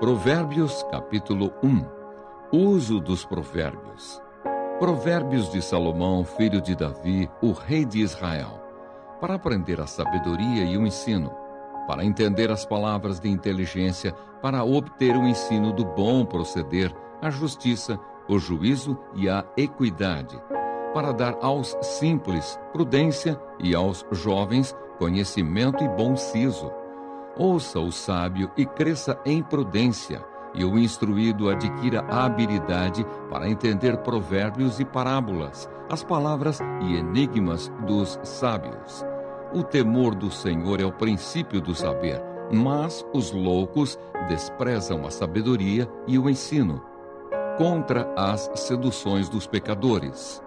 Provérbios, capítulo 1. Uso dos provérbios. Provérbios de Salomão, filho de Davi, o rei de Israel, para aprender a sabedoria e o ensino, para entender as palavras de inteligência, para obter o ensino do bom proceder, a justiça, o juízo e a equidade, para dar aos simples prudência e aos jovens conhecimento e bom siso. Ouça o sábio e cresça em prudência, e o instruído adquira a habilidade para entender provérbios e parábolas, as palavras e enigmas dos sábios. O temor do Senhor é o princípio do saber, mas os loucos desprezam a sabedoria e o ensino, contra as seduções dos pecadores.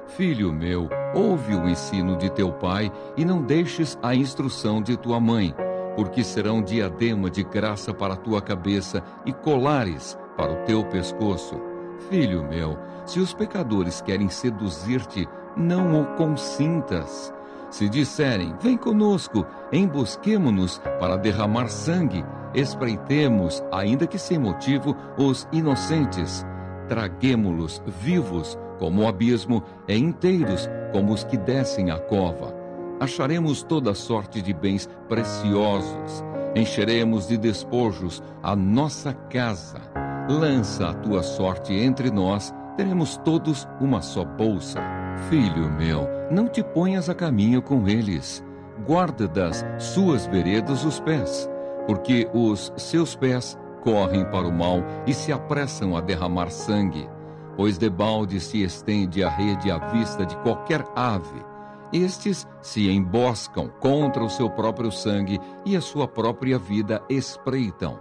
Filho meu, ouve o ensino de teu pai e não deixes a instrução de tua mãe, porque serão diadema de graça para a tua cabeça e colares para o teu pescoço. Filho meu, se os pecadores querem seduzir-te, não o consintas. Se disserem, vem conosco, embosquemo-nos para derramar sangue, espreitemos, ainda que sem motivo, os inocentes. Traguemo-los vivos como o abismo, e inteiros como os que descem à cova. Acharemos toda sorte de bens preciosos, encheremos de despojos a nossa casa. Lança a tua sorte entre nós, teremos todos uma só bolsa. Filho meu, não te ponhas a caminho com eles, guarda das suas veredas os pés, porque os seus pés correm para o mal e se apressam a derramar sangue, pois debalde se estende a rede à vista de qualquer ave. Estes se emboscam contra o seu próprio sangue e a sua própria vida espreitam.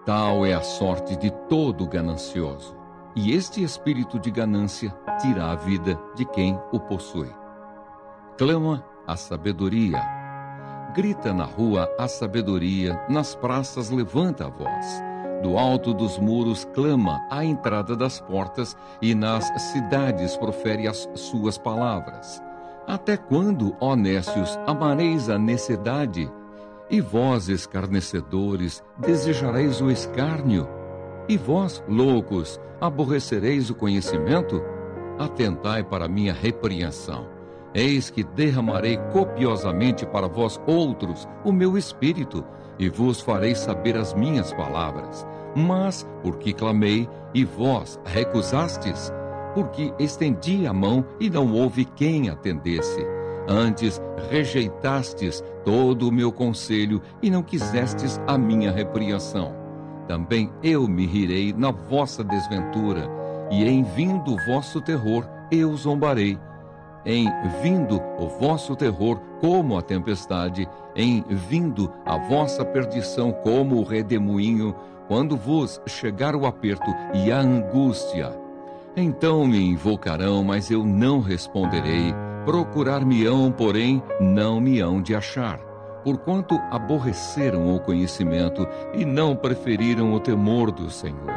Tal é a sorte de todo ganancioso, e este espírito de ganância tira a vida de quem o possui. Clama a sabedoria. Grita na rua a sabedoria, nas praças levanta a voz. Do alto dos muros clama à entrada das portas e nas cidades profere as suas palavras. Até quando, ó nécios, amareis a necessidade? E vós, escarnecedores, desejareis o escárnio? E vós, loucos, aborrecereis o conhecimento? Atentai para a minha repreensão. Eis que derramarei copiosamente para vós outros o meu espírito, e vos farei saber as minhas palavras. Mas, porque clamei, e vós recusastes, porque estendi a mão e não houve quem atendesse. Antes rejeitastes todo o meu conselho e não quisestes a minha repreensão. Também eu me rirei na vossa desventura, e em vindo o vosso terror eu zombarei. Em vindo o vosso terror como a tempestade, em vindo a vossa perdição como o redemoinho, quando vos chegar o aperto e a angústia. Então me invocarão, mas eu não responderei. Procurar-me-ão, porém, não me hão de achar. Porquanto aborreceram o conhecimento e não preferiram o temor do Senhor.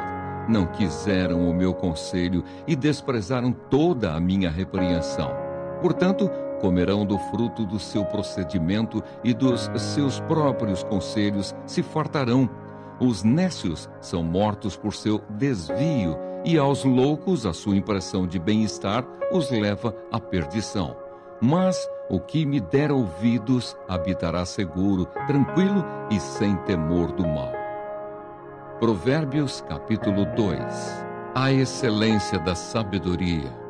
Não quiseram o meu conselho e desprezaram toda a minha repreensão. Portanto, comerão do fruto do seu procedimento e dos seus próprios conselhos se fartarão. Os nécios são mortos por seu desvio, e aos loucos a sua impressão de bem-estar os leva à perdição. Mas o que me der ouvidos habitará seguro, tranquilo e sem temor do mal. Provérbios, capítulo 2. A excelência da sabedoria.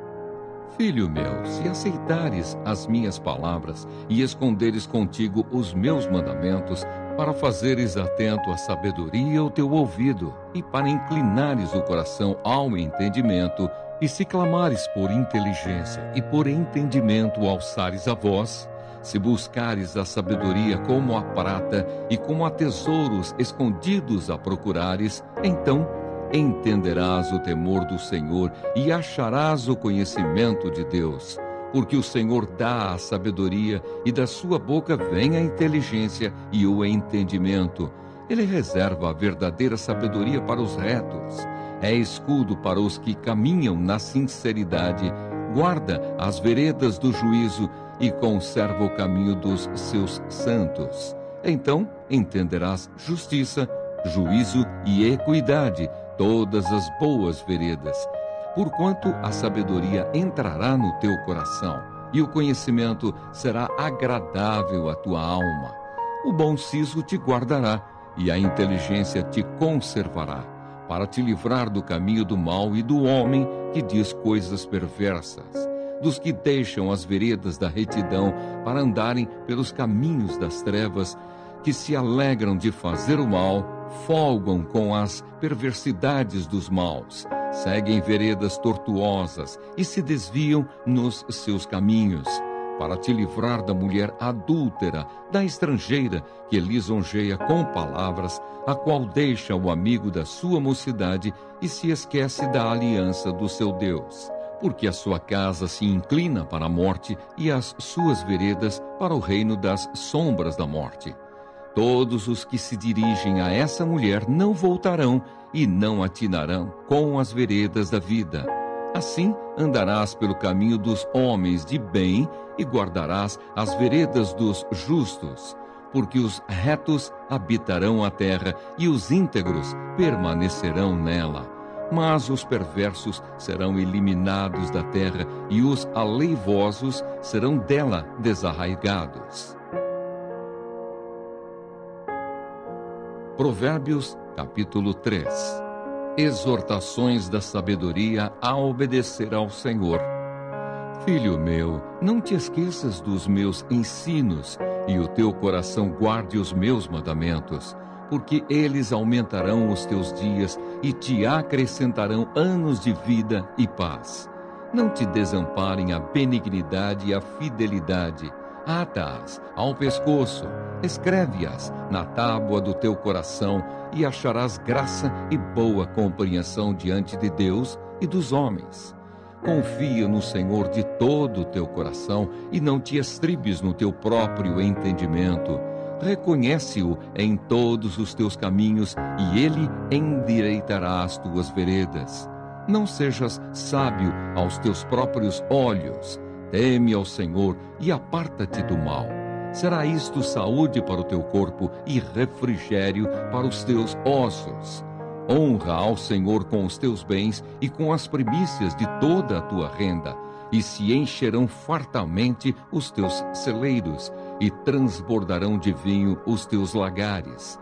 Filho meu, se aceitares as minhas palavras e esconderes contigo os meus mandamentos, para fazeres atento à sabedoria o teu ouvido, e para inclinares o coração ao entendimento, e se clamares por inteligência e por entendimento alçares a voz, se buscares a sabedoria como a prata e como a tesouros escondidos a procurares, então entenderás o temor do Senhor e acharás o conhecimento de Deus. Porque o Senhor dá a sabedoria e da sua boca vem a inteligência e o entendimento. Ele reserva a verdadeira sabedoria para os retos. É escudo para os que caminham na sinceridade. Guarda as veredas do juízo e conserva o caminho dos seus santos. Então entenderás justiça juízo e equidade, todas as boas veredas. Porquanto a sabedoria entrará no teu coração, e o conhecimento será agradável à tua alma. O bom siso te guardará, e a inteligência te conservará, para te livrar do caminho do mal e do homem que diz coisas perversas, dos que deixam as veredas da retidão para andarem pelos caminhos das trevas, que se alegram de fazer o mal, folgam com as perversidades dos maus, seguem veredas tortuosas e se desviam nos seus caminhos, para te livrar da mulher adúltera, da estrangeira que lisonjeia com palavras, a qual deixa o amigo da sua mocidade e se esquece da aliança do seu Deus. Porque a sua casa se inclina para a morte e as suas veredas para o reino das sombras da morte. Todos os que se dirigem a essa mulher não voltarão e não atinarão com as veredas da vida. Assim andarás pelo caminho dos homens de bem e guardarás as veredas dos justos, porque os retos habitarão a terra e os íntegros permanecerão nela. Mas os perversos serão eliminados da terra e os aleivosos serão dela desarraigados. Provérbios, capítulo 3. Exortações da sabedoria a obedecer ao Senhor. Filho meu, não te esqueças dos meus ensinos, e o teu coração guarde os meus mandamentos, porque eles aumentarão os teus dias e te acrescentarão anos de vida e paz. Não te desamparem a benignidade e a fidelidade. Ata-as ao pescoço, escreve-as na tábua do teu coração, e acharás graça e boa compreensão diante de Deus e dos homens. Confia no Senhor de todo o teu coração e não te estribes no teu próprio entendimento. Reconhece-o em todos os teus caminhos e ele endireitará as tuas veredas. Não sejas sábio aos teus próprios olhos. Teme ao Senhor e aparta-te do mal. Será isto saúde para o teu corpo e refrigério para os teus ossos. Honra ao Senhor com os teus bens e com as primícias de toda a tua renda, e se encherão fartamente os teus celeiros, e transbordarão de vinho os teus lagares.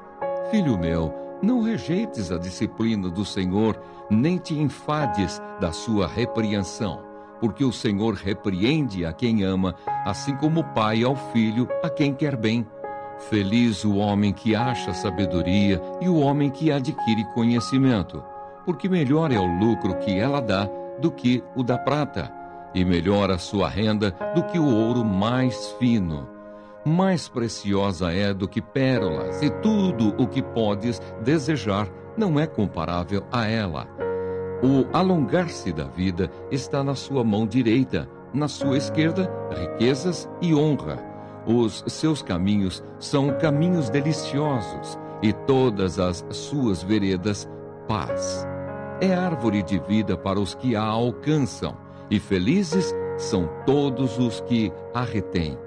Filho meu, não rejeites a disciplina do Senhor, nem te enfades da sua repreensão, porque o Senhor repreende a quem ama, assim como o pai ao filho a quem quer bem. Feliz o homem que acha sabedoria e o homem que adquire conhecimento, porque melhor é o lucro que ela dá do que o da prata, e melhor a sua renda do que o ouro mais fino. Mais preciosa é do que pérolas, e tudo o que podes desejar não é comparável a ela. O alongar-se da vida está na sua mão direita, na sua esquerda, riquezas e honra. Os seus caminhos são caminhos deliciosos, e todas as suas veredas, paz. É árvore de vida para os que a alcançam, e felizes são todos os que a retêm.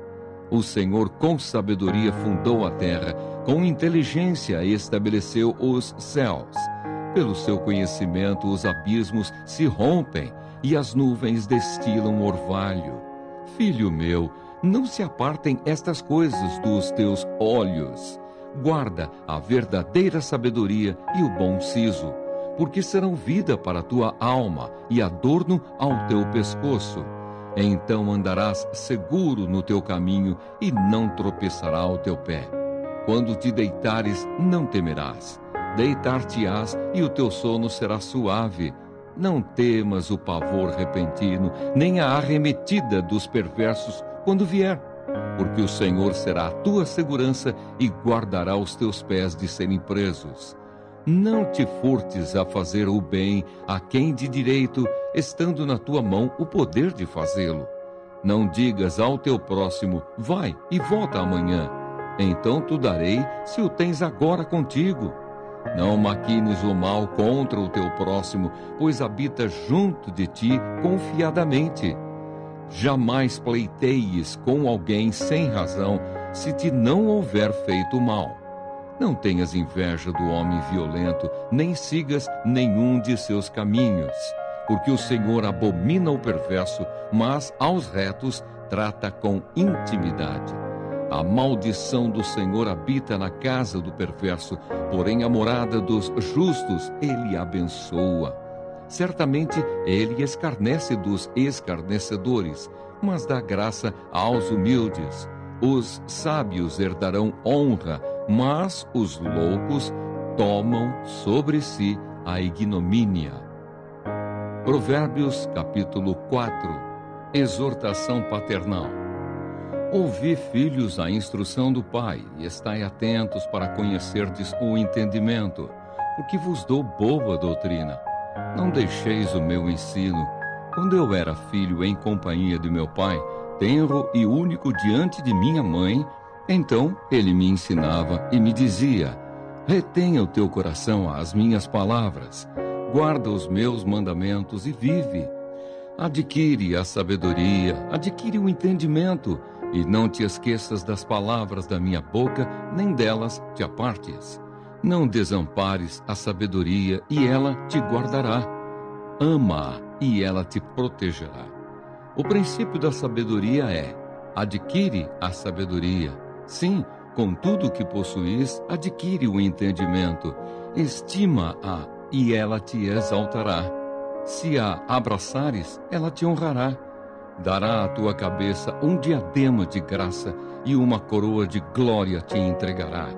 O Senhor com sabedoria fundou a terra, com inteligência estabeleceu os céus. Pelo seu conhecimento os abismos se rompem, e as nuvens destilam orvalho. Filho meu, não se apartem estas coisas dos teus olhos. Guarda a verdadeira sabedoria e o bom siso, porque serão vida para a tua alma e adorno ao teu pescoço. Então andarás seguro no teu caminho e não tropeçará o teu pé. Quando te deitares, não temerás. Deitar-te-ás e o teu sono será suave. Não temas o pavor repentino, nem a arremetida dos perversos quando vier, porque o Senhor será a tua segurança e guardará os teus pés de serem presos. Não te furtes a fazer o bem a quem de direito, estando na tua mão o poder de fazê-lo. Não digas ao teu próximo, vai e volta amanhã. Então tu darei, se o tens agora contigo. Não maquines o mal contra o teu próximo, pois habita junto de ti confiadamente. Jamais pleiteies com alguém sem razão, se te não houver feito mal. Não tenhas inveja do homem violento, nem sigas nenhum de seus caminhos. Porque o Senhor abomina o perverso, mas aos retos trata com intimidade. A maldição do Senhor habita na casa do perverso, porém a morada dos justos ele abençoa. Certamente ele escarnece dos escarnecedores, mas dá graça aos humildes. Os sábios herdarão honra, mas os loucos tomam sobre si a ignomínia. Provérbios capítulo 4. Exortação paternal. Ouvi, filhos, a instrução do Pai, e estai atentos para conhecerdes o entendimento, porque vos dou boa doutrina. Não deixeis o meu ensino. Quando eu era filho em companhia de meu pai, tenro e único diante de minha mãe, então ele me ensinava e me dizia: retenha o teu coração as minhas palavras, guarda os meus mandamentos e vive. Adquire a sabedoria, adquire o entendimento, e não te esqueças das palavras da minha boca, nem delas te apartes. Não desampares a sabedoria, e ela te guardará. Ama-a, e ela te protegerá. O princípio da sabedoria é: adquire a sabedoria. Sim, com tudo o que possuís, adquire o entendimento. Estima-a, e ela te exaltará. Se a abraçares, ela te honrará. Dará à tua cabeça um diadema de graça, e uma coroa de glória te entregará.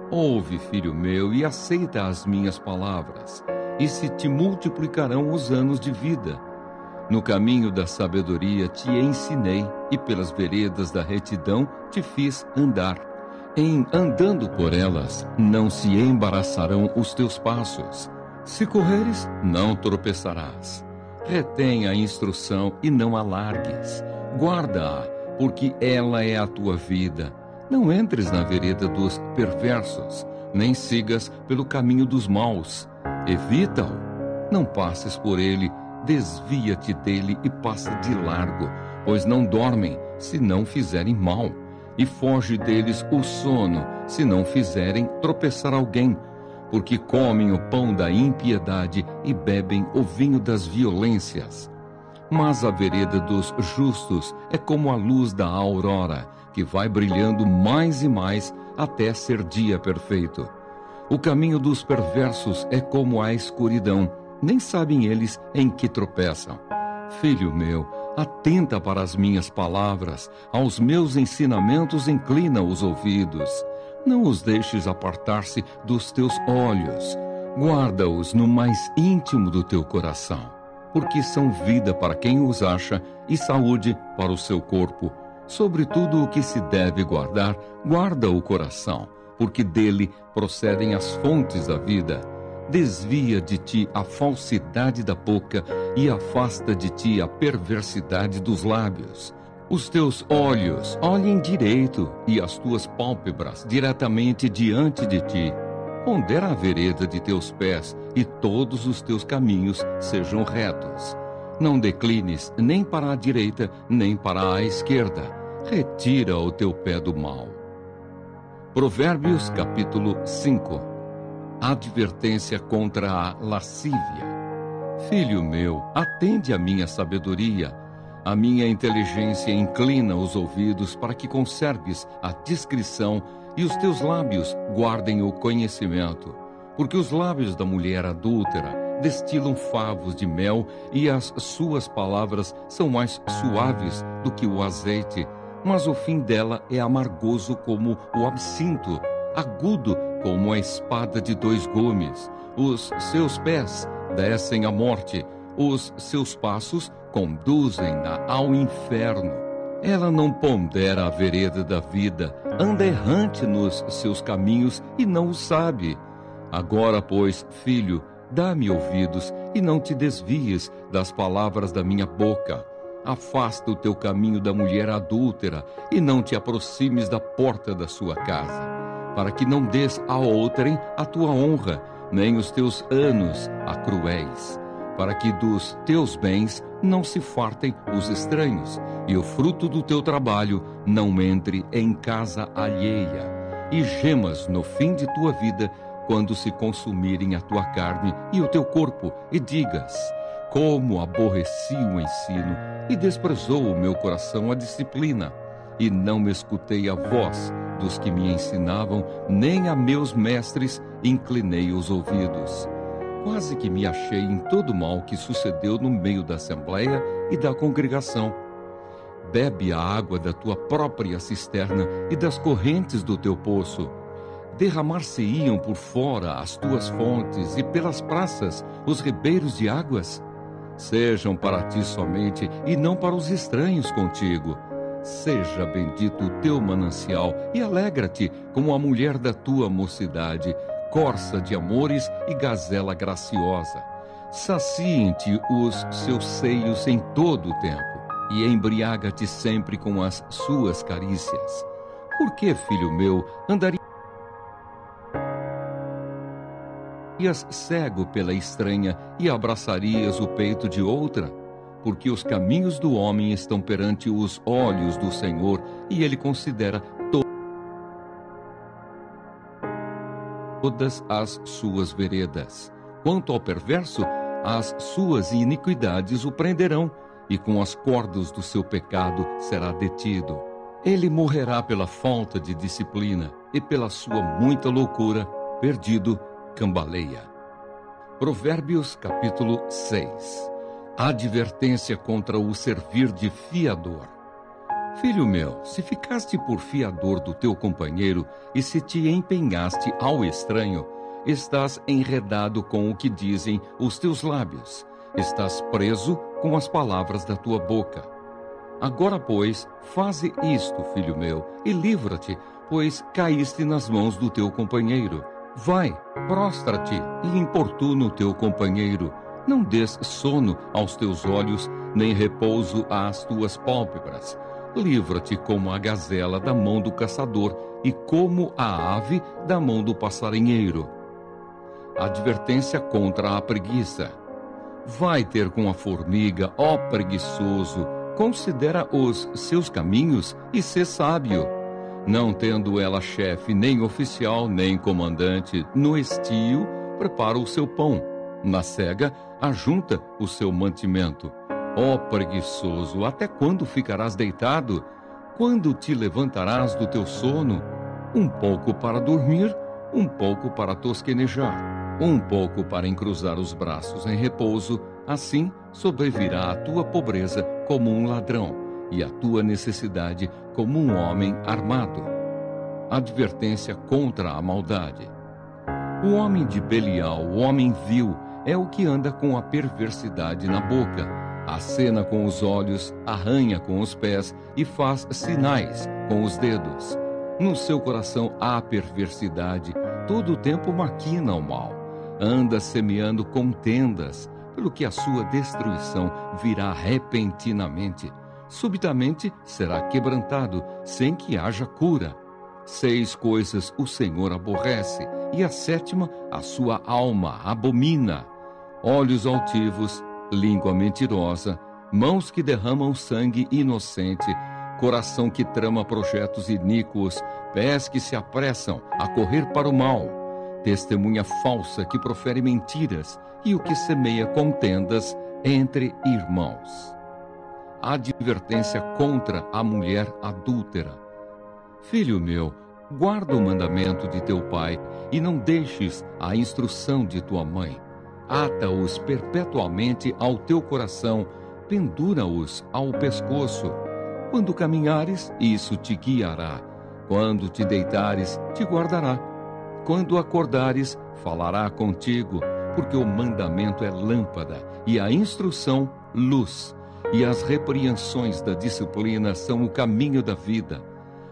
Ouve, filho meu, e aceita as minhas palavras, e se te multiplicarão os anos de vida. No caminho da sabedoria te ensinei, e pelas veredas da retidão te fiz andar. Em andando por elas, não se embaraçarão os teus passos. Se correres, não tropeçarás. Retém a instrução e não a largues. Guarda-a, porque ela é a tua vida. Não entres na vereda dos perversos, nem sigas pelo caminho dos maus. Evita-o, não passes por ele, desvia-te dele e passa de largo, pois não dormem, se não fizerem mal, e foge deles o sono, se não fizerem tropeçar alguém, porque comem o pão da impiedade e bebem o vinho das violências. Mas a vereda dos justos é como a luz da aurora, que vai brilhando mais e mais até ser dia perfeito. O caminho dos perversos é como a escuridão, nem sabem eles em que tropeçam. Filho meu, atenta para as minhas palavras, aos meus ensinamentos inclina os ouvidos. Não os deixes apartar-se dos teus olhos, guarda-os no mais íntimo do teu coração, porque são vida para quem os acha e saúde para o seu corpo. Sobre tudo o que se deve guardar, guarda o coração, porque dele procedem as fontes da vida. Desvia de ti a falsidade da boca e afasta de ti a perversidade dos lábios. Os teus olhos olhem direito e as tuas pálpebras diretamente diante de ti. Pondera a vereda de teus pés e todos os teus caminhos sejam retos. Não declines nem para a direita nem para a esquerda. Retira o teu pé do mal. Provérbios capítulo 5. Advertência contra a lascívia. Filho meu, atende à minha sabedoria. A minha inteligência inclina os ouvidos para que conserves a discrição e os teus lábios guardem o conhecimento. Porque os lábios da mulher adúltera destilam favos de mel e as suas palavras são mais suaves do que o azeite. Mas o fim dela é amargoso como o absinto, agudo como a espada de 2 gumes. Os seus pés descem à morte, os seus passos conduzem-na ao inferno. Ela não pondera a vereda da vida, anda errante nos seus caminhos e não o sabe. Agora, pois, filho, dá-me ouvidos e não te desvies das palavras da minha boca. Afasta o teu caminho da mulher adúltera e não te aproximes da porta da sua casa, para que não des a outrem a tua honra, nem os teus anos a cruéis, para que dos teus bens não se fartem os estranhos, e o fruto do teu trabalho não entre em casa alheia. e gemas no fim de tua vida, quando se consumirem a tua carne e o teu corpo, e digas: como aborreci o ensino, e desprezou o meu coração a disciplina, e não me escutei a voz dos que me ensinavam, nem a meus mestres inclinei os ouvidos. Quase que me achei em todo o mal que sucedeu no meio da assembleia e da congregação. Bebe a água da tua própria cisterna e das correntes do teu poço. Derramar-se-iam por fora as tuas fontes, e pelas praças os ribeiros de águas? Sejam para ti somente, e não para os estranhos contigo. Seja bendito o teu manancial, e alegra-te como a mulher da tua mocidade, corça de amores e gazela graciosa. Saciem-te os seus seios em todo o tempo, e embriaga-te sempre com as suas carícias. Por que, filho meu, andarias cego pela estranha e abraçarias o peito de outra? Porque os caminhos do homem estão perante os olhos do Senhor, e ele considera todas as suas veredas. Quanto ao perverso, as suas iniquidades o prenderão, e com as cordas do seu pecado será detido. Ele morrerá pela falta de disciplina, e pela sua muita loucura, perdido, cambaleia. Provérbios capítulo 6. Advertência contra o servir de fiador. Filho meu, se ficaste por fiador do teu companheiro, e se te empenhaste ao estranho, estás enredado com o que dizem os teus lábios, estás preso com as palavras da tua boca. Agora, pois, faze isto, filho meu, e livra-te, pois caíste nas mãos do teu companheiro. Vai, prostra-te e importuna o teu companheiro. Não des sono aos teus olhos, nem repouso às tuas pálpebras. Livra-te como a gazela da mão do caçador, e como a ave da mão do passarinheiro. Advertência contra a preguiça. Vai ter com a formiga, ó preguiçoso, considera os seus caminhos e sê sábio. Não tendo ela chefe, nem oficial, nem comandante, no estio prepara o seu pão, na cega ajunta o seu mantimento. Ó preguiçoso, até quando ficarás deitado? Quando te levantarás do teu sono? Um pouco para dormir, um pouco para tosquenejar, um pouco para encruzar os braços em repouso. Assim sobrevirá a tua pobreza como um ladrão, e a tua necessidade como um homem armado. Advertência contra a maldade. O homem de Belial, o homem vil, é o que anda com a perversidade na boca, acena com os olhos, arranha com os pés e faz sinais com os dedos. No seu coração há perversidade, todo o tempo maquina o mal. Anda semeando contendas, pelo que a sua destruição virá repentinamente. Subitamente será quebrantado, sem que haja cura. 6 coisas o Senhor aborrece, e a 7ª a sua alma abomina: olhos altivos, língua mentirosa, mãos que derramam sangue inocente, coração que trama projetos iníquos, pés que se apressam a correr para o mal, testemunha falsa que profere mentiras, e o que semeia contendas entre irmãos. Advertência contra a mulher adúltera. Filho meu, guarda o mandamento de teu pai, e não deixes a instrução de tua mãe. Ata-os perpetuamente ao teu coração, pendura-os ao pescoço. Quando caminhares, isso te guiará. Quando te deitares, te guardará. Quando acordares, falará contigo, porque o mandamento é lâmpada, e a instrução, luz, e as repreensões da disciplina são o caminho da vida,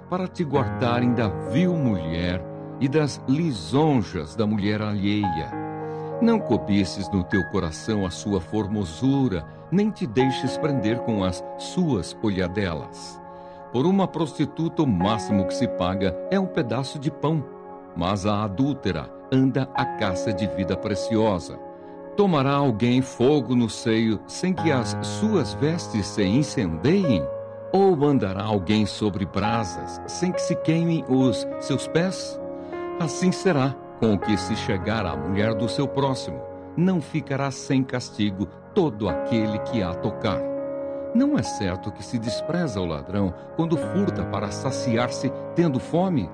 para te guardarem da vil mulher e das lisonjas da mulher alheia. Não cobices no teu coração a sua formosura, nem te deixes prender com as suas olhadelas. Por uma prostituta o máximo que se paga é um pedaço de pão, mas a adúltera anda à caça de vida preciosa. Tomará alguém fogo no seio sem que as suas vestes se incendeiem? Ou mandará alguém sobre brasas, sem que se queimem os seus pés? Assim será com o que se chegar à mulher do seu próximo. Não ficará sem castigo todo aquele que a tocar. Não é certo que se despreza o ladrão quando furta para saciar-se tendo fome?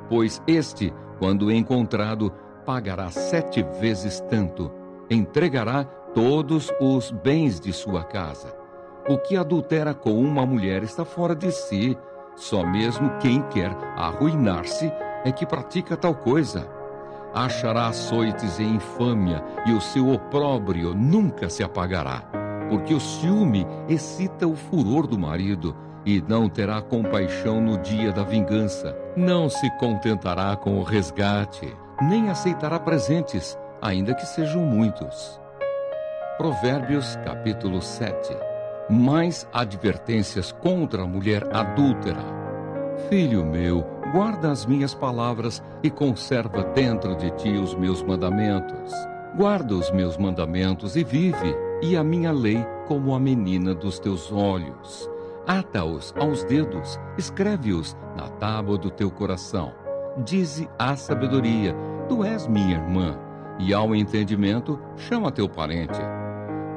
Pois este, quando encontrado, pagará 7 vezes tanto. Entregará todos os bens de sua casa. O que adultera com uma mulher está fora de si. Só mesmo quem quer arruinar-se é que pratica tal coisa. Achará açoites e infâmia, e o seu opróbrio nunca se apagará. Porque o ciúme excita o furor do marido, e não terá compaixão no dia da vingança. Não se contentará com o resgate, nem aceitará presentes, ainda que sejam muitos. Provérbios capítulo 7. Mais advertências contra a mulher adúltera. Filho meu, guarda as minhas palavras e conserva dentro de ti os meus mandamentos. Guarda os meus mandamentos e vive, e a minha lei como a menina dos teus olhos. Ata-os aos dedos, escreve-os na tábua do teu coração. Dize à sabedoria, tu és minha irmã, e ao entendimento, chama teu parente.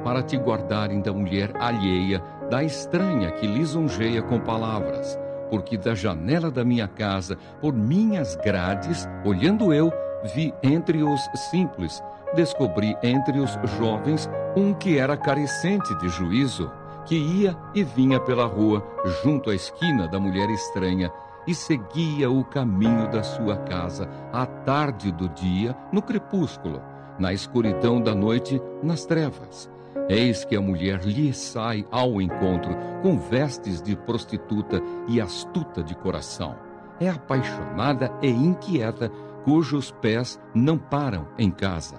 Para te guardarem da mulher alheia, da estranha que lisonjeia com palavras. Porque da janela da minha casa, por minhas grades, olhando eu, vi entre os simples, descobri entre os jovens um que era carecente de juízo, que ia e vinha pela rua, junto à esquina da mulher estranha, e seguia o caminho da sua casa, à tarde do dia, no crepúsculo, na escuridão da noite, nas trevas. Eis que a mulher lhe sai ao encontro, com vestes de prostituta e astuta de coração. É apaixonada e inquieta, cujos pés não param em casa.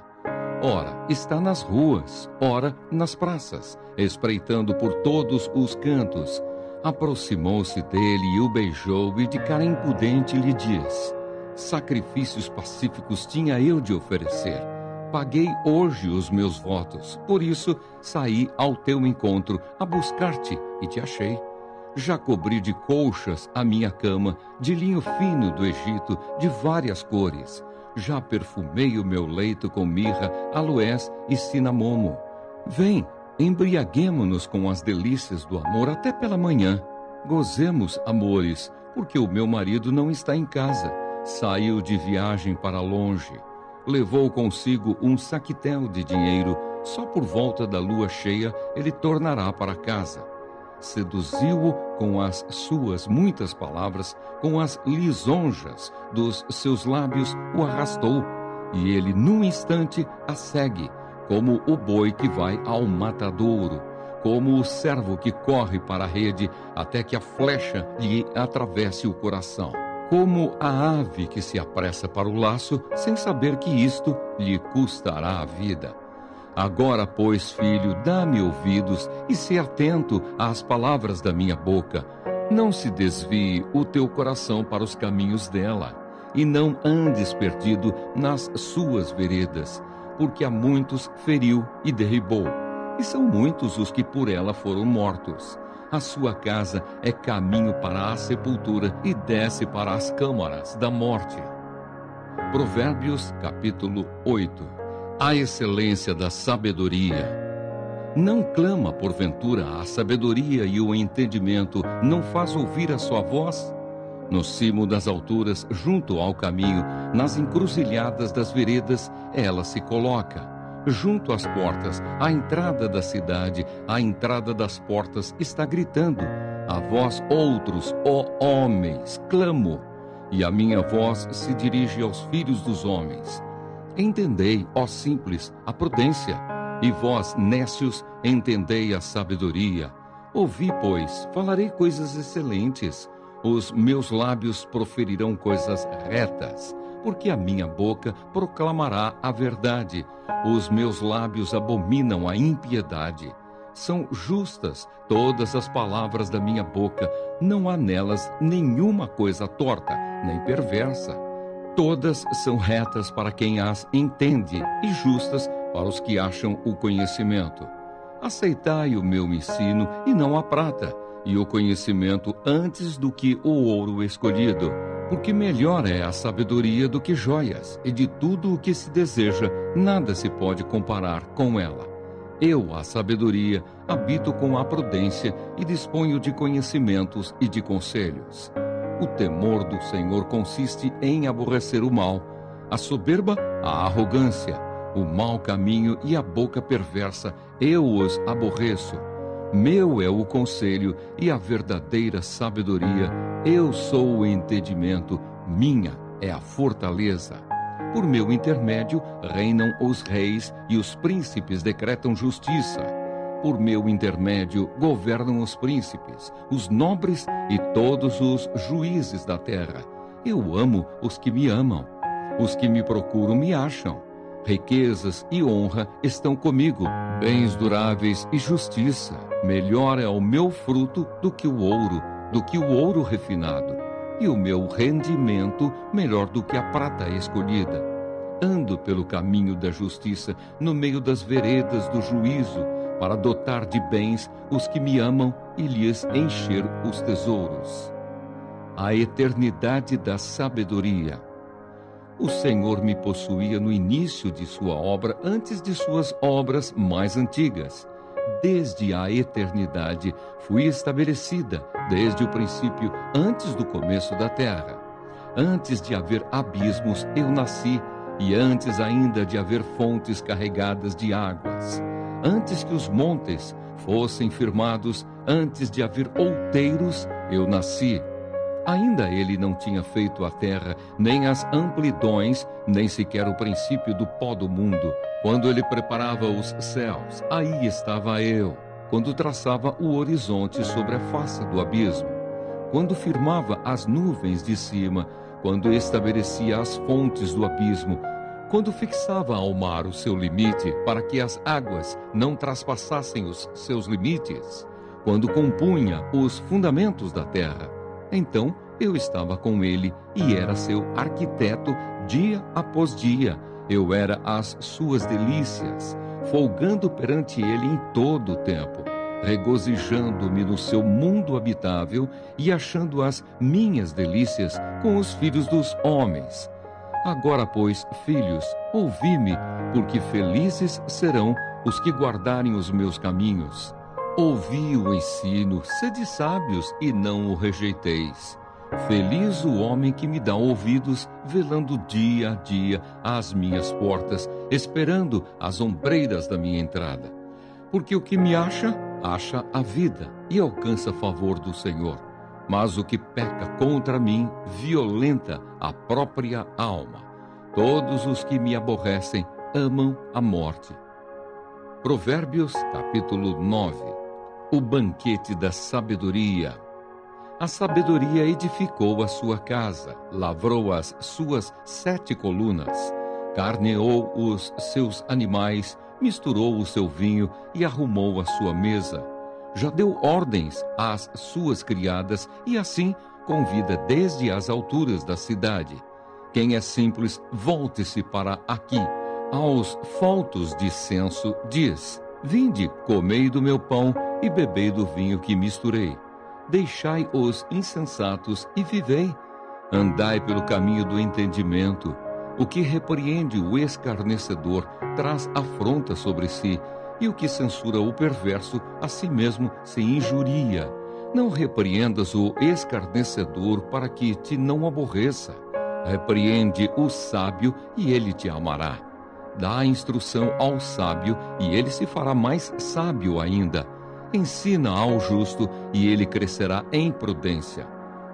Ora, está nas ruas, ora nas praças, espreitando por todos os cantos. Aproximou-se dele e o beijou, e de cara impudente lhe diz: sacrifícios pacíficos tinha eu de oferecer. Paguei hoje os meus votos, por isso saí ao teu encontro a buscar-te e te achei. Já cobri de colchas a minha cama, de linho fino do Egito, de várias cores. Já perfumei o meu leito com mirra, aloés e cinamomo. Vem, embriaguemo-nos com as delícias do amor até pela manhã. Gozemos, amores, porque o meu marido não está em casa. Saiu de viagem para longe. Levou consigo um saquetel de dinheiro. Só por volta da lua cheia ele tornará para casa. Seduziu-o com as suas muitas palavras, com as lisonjas dos seus lábios o arrastou, e ele num instante a segue, como o boi que vai ao matadouro, como o servo que corre para a rede até que a flecha lhe atravesse o coração. Como a ave que se apressa para o laço, sem saber que isto lhe custará a vida. Agora, pois, filho, dá-me ouvidos e se atento às palavras da minha boca. Não se desvie o teu coração para os caminhos dela, e não andes perdido nas suas veredas, porque a muitos feriu e derribou, e são muitos os que por ela foram mortos. A sua casa é caminho para a sepultura e desce para as câmaras da morte. Provérbios capítulo 8. A excelência da sabedoria. Não clama porventura a sabedoria e o entendimento não faz ouvir a sua voz? No cimo das alturas, junto ao caminho, nas encruzilhadas das veredas, ela se coloca. Junto às portas, à entrada da cidade, à entrada das portas, está gritando: a vós outros, ó homens, clamo, e a minha voz se dirige aos filhos dos homens. Entendei, ó simples, a prudência, e vós, nécios, entendei a sabedoria. Ouvi, pois, falarei coisas excelentes, os meus lábios proferirão coisas retas, porque a minha boca proclamará a verdade, os meus lábios abominam a impiedade. São justas todas as palavras da minha boca, não há nelas nenhuma coisa torta, nem perversa. Todas são retas para quem as entende e justas para os que acham o conhecimento. Aceitai o meu ensino e não a prata, e o conhecimento antes do que o ouro escolhido, porque melhor é a sabedoria do que joias, e de tudo o que se deseja, nada se pode comparar com ela. Eu, a sabedoria, habito com a prudência e disponho de conhecimentos e de conselhos. O temor do Senhor consiste em aborrecer o mal, a soberba, a arrogância, o mau caminho e a boca perversa, eu os aborreço. Meu é o conselho e a verdadeira sabedoria, eu sou o entendimento, minha é a fortaleza. Por meu intermédio reinam os reis e os príncipes decretam justiça. Por meu intermédio governam os príncipes, os nobres e todos os juízes da terra. Eu amo os que me amam. Os que me procuram me acham. Riquezas e honra estão comigo, bens duráveis e justiça. Melhor é o meu fruto do que o ouro refinado, e o meu rendimento melhor do que a prata escolhida. Ando pelo caminho da justiça, no meio das veredas do juízo, para dotar de bens os que me amam e lhes encher os tesouros. A eternidade da sabedoria. O Senhor me possuía no início de sua obra, antes de suas obras mais antigas. Desde a eternidade fui estabelecida, desde o princípio, antes do começo da terra. Antes de haver abismos, eu nasci, e antes ainda de haver fontes carregadas de águas. Antes que os montes fossem firmados, antes de haver outeiros, eu nasci. Ainda ele não tinha feito a terra, nem as amplidões, nem sequer o princípio do pó do mundo. Quando ele preparava os céus, aí estava eu. Quando traçava o horizonte sobre a face do abismo. Quando firmava as nuvens de cima, quando estabelecia as fontes do abismo, quando fixava ao mar o seu limite, para que as águas não traspassassem os seus limites, quando compunha os fundamentos da terra. Então eu estava com ele e era seu arquiteto dia após dia. Eu era as suas delícias, folgando perante ele em todo o tempo, regozijando-me no seu mundo habitável e achando as minhas delícias com os filhos dos homens. Agora, pois, filhos, ouvi-me, porque felizes serão os que guardarem os meus caminhos. Ouvi o ensino, sede sábios e não o rejeiteis. Feliz o homem que me dá ouvidos, velando dia a dia às minhas portas, esperando as ombreiras da minha entrada. Porque o que me acha, acha a vida e alcança favor do Senhor. Mas o que peca contra mim, violenta a própria alma. Todos os que me aborrecem amam a morte. Provérbios, capítulo 9. O banquete da sabedoria. A sabedoria edificou a sua casa, lavrou as suas 7 colunas, carneou os seus animais, misturou o seu vinho e arrumou a sua mesa. Já deu ordens às suas criadas e assim convida desde as alturas da cidade. Quem é simples, volte-se para aqui. Aos faltos de senso diz: vinde, comei do meu pão e bebei do vinho que misturei. Deixai os insensatos e vivei. Andai pelo caminho do entendimento. O que repreende o escarnecedor traz afronta sobre si, e o que censura o perverso a si mesmo se injuria. Não repreendas o escarnecedor para que te não aborreça. Repreende o sábio e ele te amará. Dá instrução ao sábio e ele se fará mais sábio ainda. Ensina ao justo e ele crescerá em prudência.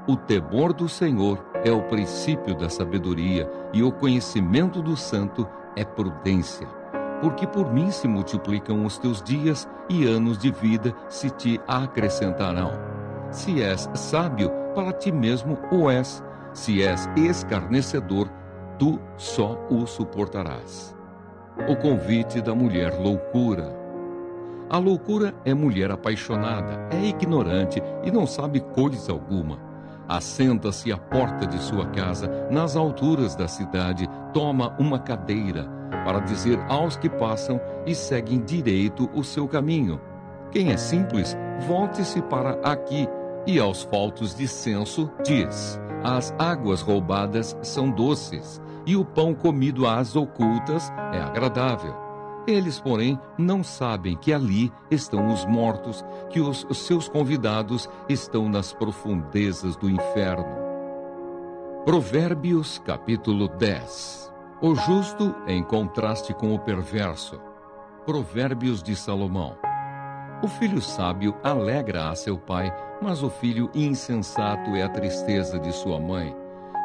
O temor do Senhor é o princípio da sabedoria e o conhecimento do santo é prudência. Porque por mim se multiplicam os teus dias e anos de vida se te acrescentarão. Se és sábio, para ti mesmo o és. Se és escarnecedor, tu só o suportarás. O convite da mulher loucura. A loucura é mulher apaixonada, é ignorante e não sabe coisa alguma. Assenta-se à porta de sua casa, nas alturas da cidade, toma uma cadeira, para dizer aos que passam e seguem direito o seu caminho. Quem é simples, volte-se para aqui, e aos faltos de senso diz: as águas roubadas são doces, e o pão comido às ocultas é agradável. Eles, porém, não sabem que ali estão os mortos, que os seus convidados estão nas profundezas do inferno. Provérbios, capítulo 10. O justo em contraste com o perverso. Provérbios de Salomão. O filho sábio alegra a seu pai, mas o filho insensato é a tristeza de sua mãe.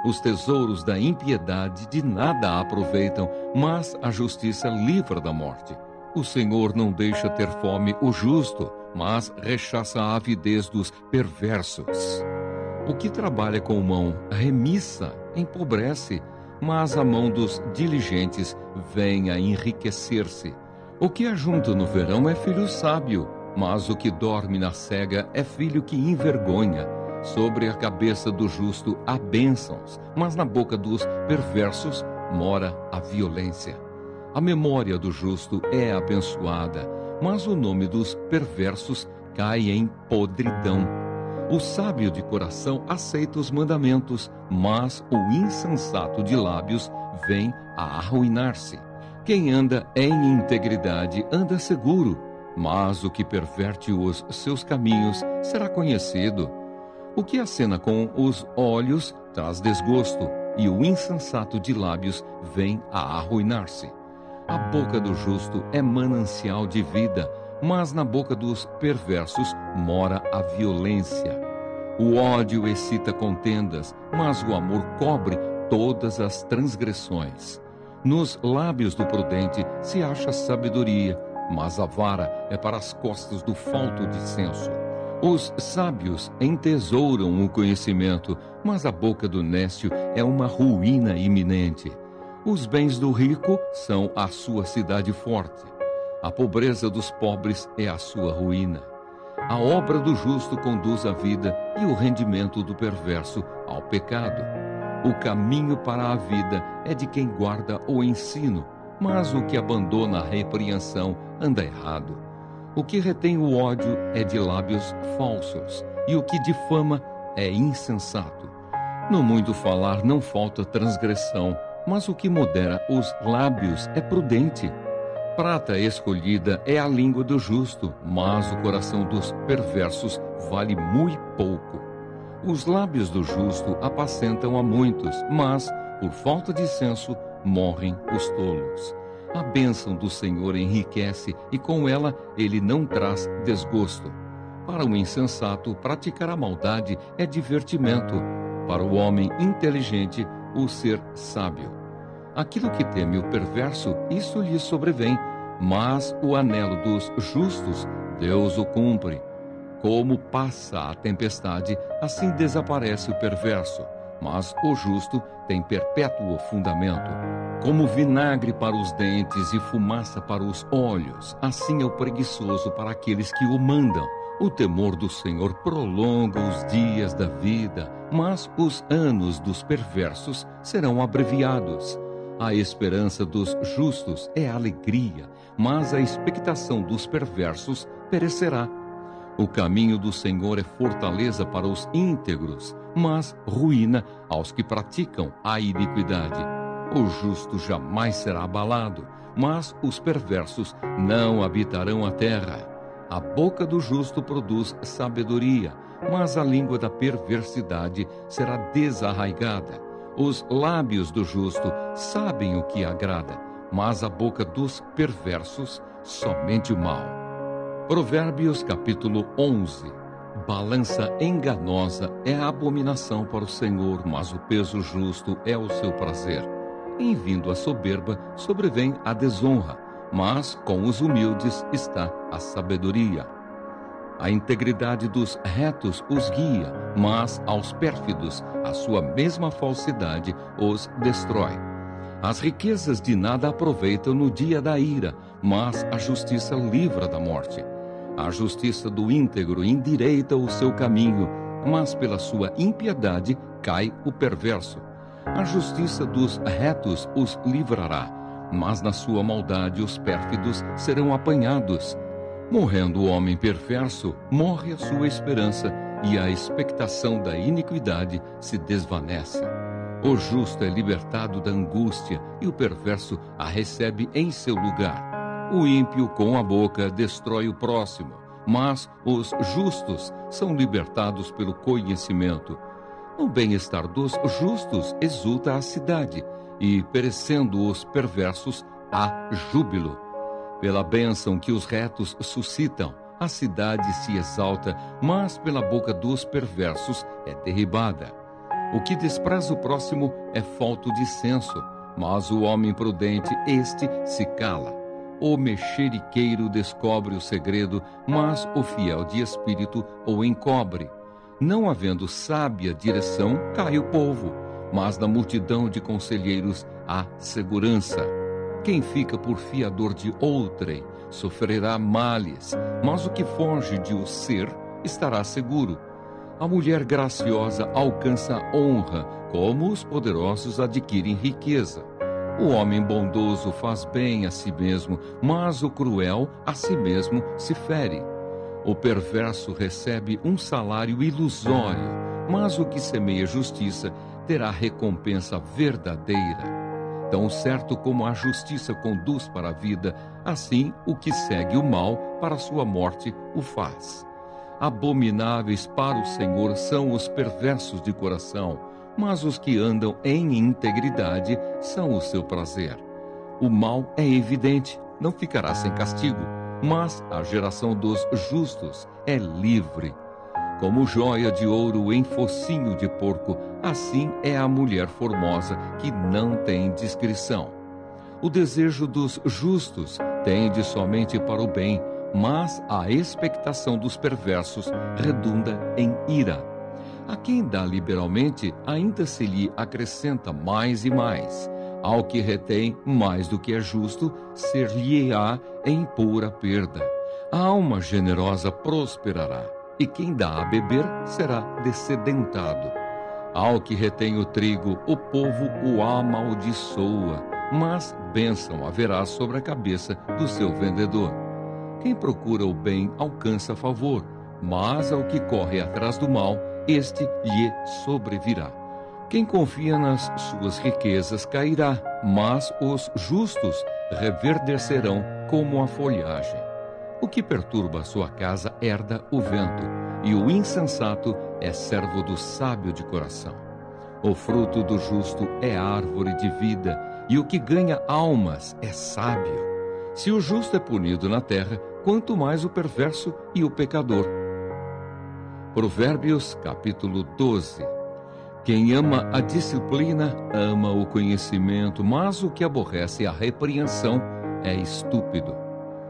Os tesouros da impiedade de nada aproveitam, mas a justiça livra da morte. O Senhor não deixa ter fome o justo, mas rechaça a avidez dos perversos. O que trabalha com mão remissa empobrece, mas a mão dos diligentes vem a enriquecer-se. O que ajunta no verão é filho sábio, mas o que dorme na cega é filho que envergonha. Sobre a cabeça do justo há bênçãos, mas na boca dos perversos mora a violência. A memória do justo é abençoada, mas o nome dos perversos cai em podridão. O sábio de coração aceita os mandamentos, mas o insensato de lábios vem a arruinar-se. Quem anda em integridade anda seguro, mas o que perverte os seus caminhos será conhecido. O que acena com os olhos traz desgosto, e o insensato de lábios vem a arruinar-se. A boca do justo é manancial de vida, mas na boca dos perversos mora a violência. O ódio excita contendas, mas o amor cobre todas as transgressões. Nos lábios do prudente se acha sabedoria, mas a vara é para as costas do falto de senso. Os sábios entesouram o conhecimento, mas a boca do nécio é uma ruína iminente. Os bens do rico são a sua cidade forte. A pobreza dos pobres é a sua ruína. A obra do justo conduz à vida e o rendimento do perverso ao pecado. O caminho para a vida é de quem guarda o ensino, mas o que abandona a repreensão anda errado. O que retém o ódio é de lábios falsos, e o que difama é insensato. No muito falar não falta transgressão, mas o que modera os lábios é prudente. Prata escolhida é a língua do justo, mas o coração dos perversos vale muito pouco. Os lábios do justo apacentam a muitos, mas, por falta de senso, morrem os tolos. A bênção do Senhor enriquece, e com ela ele não traz desgosto. Para o insensato, praticar a maldade é divertimento. Para o homem inteligente, o ser sábio. Aquilo que teme o perverso, isso lhe sobrevém, mas o anelo dos justos, Deus o cumpre. Como passa a tempestade, assim desaparece o perverso, mas o justo tem perpétuo fundamento. Como vinagre para os dentes e fumaça para os olhos, assim é o preguiçoso para aqueles que o mandam. O temor do Senhor prolonga os dias da vida, mas os anos dos perversos serão abreviados. A esperança dos justos é alegria, mas a expectação dos perversos perecerá. O caminho do Senhor é fortaleza para os íntegros, mas ruína aos que praticam a iniquidade. O justo jamais será abalado, mas os perversos não habitarão a terra. A boca do justo produz sabedoria, mas a língua da perversidade será desarraigada. Os lábios do justo sabem o que agrada, mas a boca dos perversos somente o mal. Provérbios capítulo 11. Balança enganosa é a abominação para o Senhor, mas o peso justo é o seu prazer. Em vindo a soberba, sobrevém a desonra, mas com os humildes está a sabedoria. A integridade dos retos os guia, mas aos pérfidos a sua mesma falsidade os destrói. As riquezas de nada aproveitam no dia da ira, mas a justiça livra da morte. A justiça do íntegro endireita o seu caminho, mas pela sua impiedade cai o perverso. A justiça dos retos os livrará, mas na sua maldade os pérfidos serão apanhados. Morrendo o homem perverso, morre a sua esperança, e a expectação da iniquidade se desvanece. O justo é libertado da angústia, e o perverso a recebe em seu lugar. O ímpio com a boca destrói o próximo, mas os justos são libertados pelo conhecimento. No bem-estar dos justos exulta a cidade, e perecendo os perversos, há júbilo. Pela bênção que os retos suscitam, a cidade se exalta, mas pela boca dos perversos é derribada. O que despreza o próximo é falto de senso, mas o homem prudente, este se cala. O mexeriqueiro descobre o segredo, mas o fiel de espírito o encobre. Não havendo sábia direção, cai o povo, mas na multidão de conselheiros há segurança. Quem fica por fiador de outrem sofrerá males, mas o que foge de o ser estará seguro. A mulher graciosa alcança honra, como os poderosos adquirem riqueza. O homem bondoso faz bem a si mesmo, mas o cruel a si mesmo se fere. O perverso recebe um salário ilusório, mas o que semeia justiça terá recompensa verdadeira. Tão certo como a justiça conduz para a vida, assim o que segue o mal para a sua morte o faz. Abomináveis para o Senhor são os perversos de coração, mas os que andam em integridade são o seu prazer. O mal é evidente, não ficará sem castigo, mas a geração dos justos é livre. Como joia de ouro em focinho de porco, assim é a mulher formosa que não tem discrição. O desejo dos justos tende somente para o bem, mas a expectação dos perversos redunda em ira. A quem dá liberalmente, ainda se lhe acrescenta mais e mais. Ao que retém mais do que é justo, ser-lhe-á em pura perda. A alma generosa prosperará, e quem dá a beber será descedentado. Ao que retém o trigo, o povo o amaldiçoa, mas bênção haverá sobre a cabeça do seu vendedor. Quem procura o bem alcança favor, mas ao que corre atrás do mal, este lhe sobrevirá. Quem confia nas suas riquezas cairá, mas os justos reverdecerão como a folhagem. O que perturba a sua casa herda o vento, e o insensato é servo do sábio de coração. O fruto do justo é árvore de vida, e o que ganha almas é sábio. Se o justo é punido na terra, quanto mais o perverso e o pecador. Provérbios, capítulo 12. Quem ama a disciplina, ama o conhecimento, mas o que aborrece a repreensão é estúpido.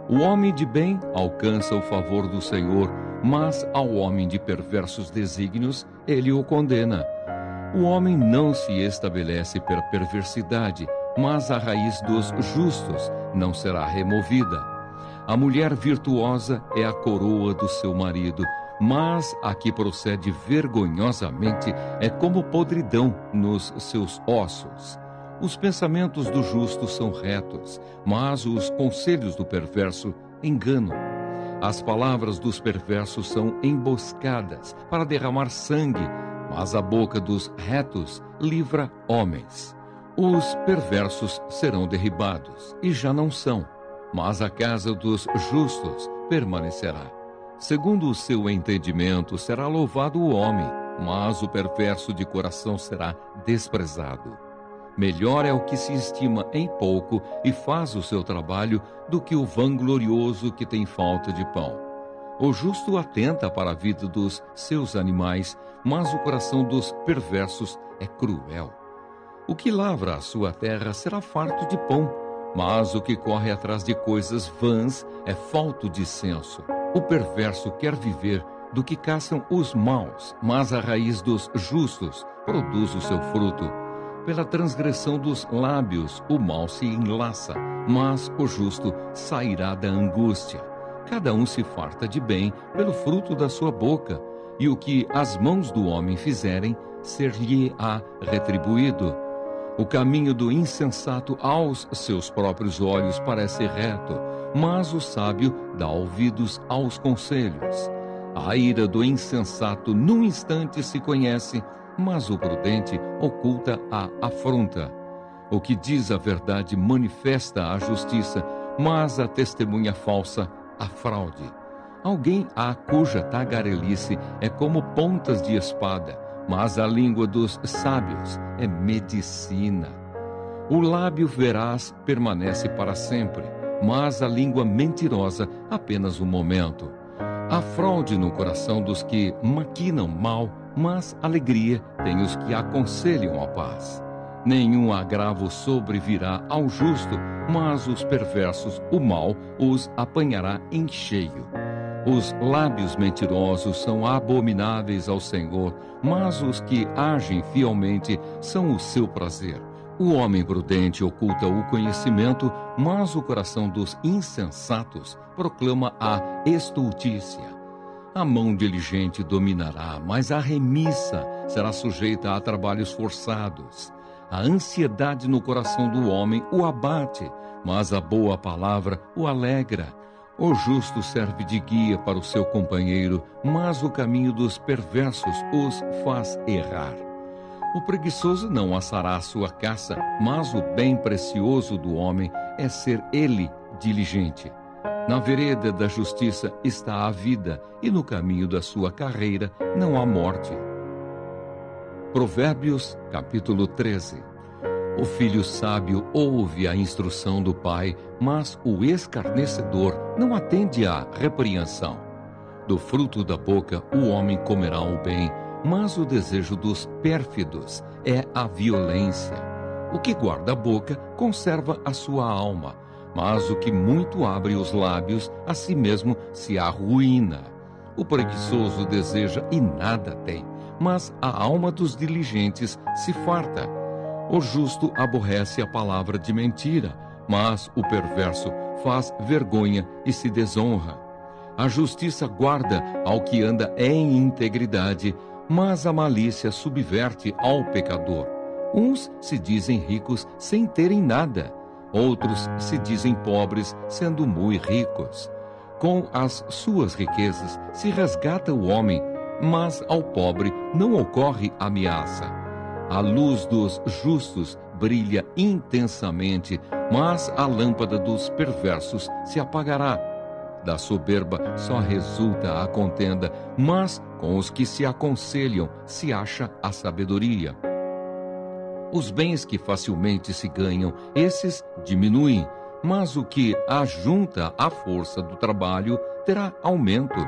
O homem de bem alcança o favor do Senhor, mas ao homem de perversos desígnios, ele o condena. O homem não se estabelece pela perversidade, mas a raiz dos justos não será removida. A mulher virtuosa é a coroa do seu marido, mas a que procede vergonhosamente é como podridão nos seus ossos. Os pensamentos do justo são retos, mas os conselhos do perverso enganam. As palavras dos perversos são emboscadas para derramar sangue, mas a boca dos retos livra homens. Os perversos serão derribados, e já não são, mas a casa dos justos permanecerá. Segundo o seu entendimento será louvado o homem, mas o perverso de coração será desprezado. Melhor é o que se estima em pouco e faz o seu trabalho do que o vanglorioso que tem falta de pão. O justo atenta para a vida dos seus animais, mas o coração dos perversos é cruel. O que lavra a sua terra será farto de pão, mas o que corre atrás de coisas vãs é falto de senso. O perverso quer viver do que caçam os maus, mas a raiz dos justos produz o seu fruto. Pela transgressão dos lábios o mal se enlaça, mas o justo sairá da angústia. Cada um se farta de bem pelo fruto da sua boca, e o que as mãos do homem fizerem, ser-lhe-á retribuído. O caminho do insensato aos seus próprios olhos parece reto, mas o sábio dá ouvidos aos conselhos. A ira do insensato num instante se conhece, mas o prudente oculta a afronta. O que diz a verdade manifesta a justiça, mas a testemunha falsa a fraude. Alguém há cuja tagarelice é como pontas de espada, mas a língua dos sábios é medicina. O lábio veraz permanece para sempre, mas a língua mentirosa apenas um momento. Há fraude no coração dos que maquinam mal, mas alegria tem os que aconselham a paz. Nenhum agravo sobrevirá ao justo, mas os perversos, o mal, os apanhará em cheio. Os lábios mentirosos são abomináveis ao Senhor, mas os que agem fielmente são o seu prazer. O homem prudente oculta o conhecimento, mas o coração dos insensatos proclama a estultícia. A mão diligente dominará, mas a remissa será sujeita a trabalhos forçados. A ansiedade no coração do homem o abate, mas a boa palavra o alegra. O justo serve de guia para o seu companheiro, mas o caminho dos perversos os faz errar. O preguiçoso não assará a sua caça, mas o bem precioso do homem é ser ele diligente. Na vereda da justiça está a vida, e no caminho da sua carreira não há morte. Provérbios, capítulo 13. O filho sábio ouve a instrução do pai, mas o escarnecedor não atende à repreensão. Do fruto da boca o homem comerá o bem, mas o desejo dos pérfidos é a violência. O que guarda a boca conserva a sua alma, mas o que muito abre os lábios a si mesmo se arruína. O preguiçoso deseja e nada tem, mas a alma dos diligentes se farta. O justo aborrece a palavra de mentira, mas o perverso faz vergonha e se desonra. A justiça guarda ao que anda em integridade, mas a malícia subverte ao pecador. Uns se dizem ricos sem terem nada, outros se dizem pobres sendo muito ricos. Com as suas riquezas se resgata o homem, mas ao pobre não ocorre ameaça. A luz dos justos brilha intensamente, mas a lâmpada dos perversos se apagará. Da soberba só resulta a contenda, mas com os que se aconselham se acha a sabedoria. Os bens que facilmente se ganham, esses diminuem, mas o que ajunta à força do trabalho terá aumento.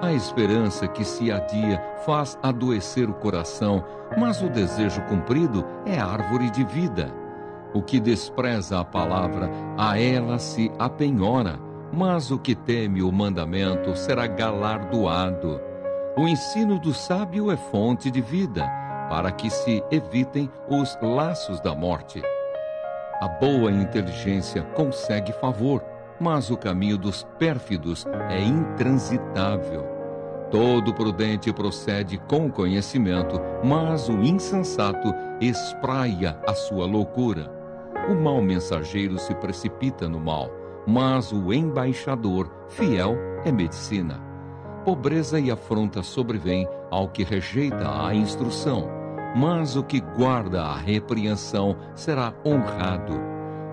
A esperança que se adia faz adoecer o coração, mas o desejo cumprido é árvore de vida. O que despreza a palavra, a ela se apenhora, mas o que teme o mandamento será galardoado. O ensino do sábio é fonte de vida, para que se evitem os laços da morte. A boa inteligência consegue favor, mas o caminho dos pérfidos é intransitável. Todo prudente procede com conhecimento, mas o insensato espraia a sua loucura. O mau mensageiro se precipita no mal, mas o embaixador fiel é medicina. Pobreza e afronta sobrevêm ao que rejeita a instrução, mas o que guarda a repreensão será honrado.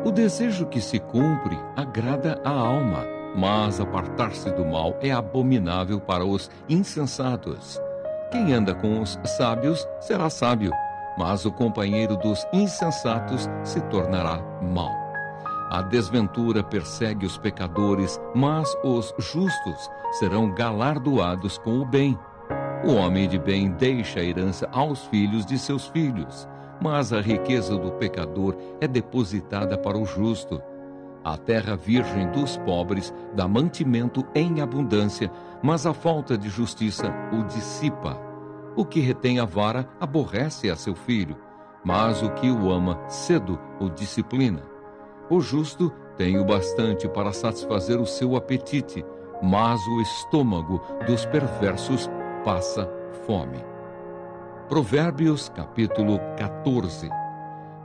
O desejo que se cumpre agrada a alma, mas apartar-se do mal é abominável para os insensatos. Quem anda com os sábios será sábio, mas o companheiro dos insensatos se tornará mau. A desventura persegue os pecadores, mas os justos serão galardoados com o bem. O homem de bem deixa a herança aos filhos de seus filhos, mas a riqueza do pecador é depositada para o justo. A terra virgem dos pobres dá mantimento em abundância, mas a falta de justiça o dissipa. O que retém a vara aborrece a seu filho, mas o que o ama cedo o disciplina. O justo tem o bastante para satisfazer o seu apetite, mas o estômago dos perversos passa fome. Provérbios, capítulo 14.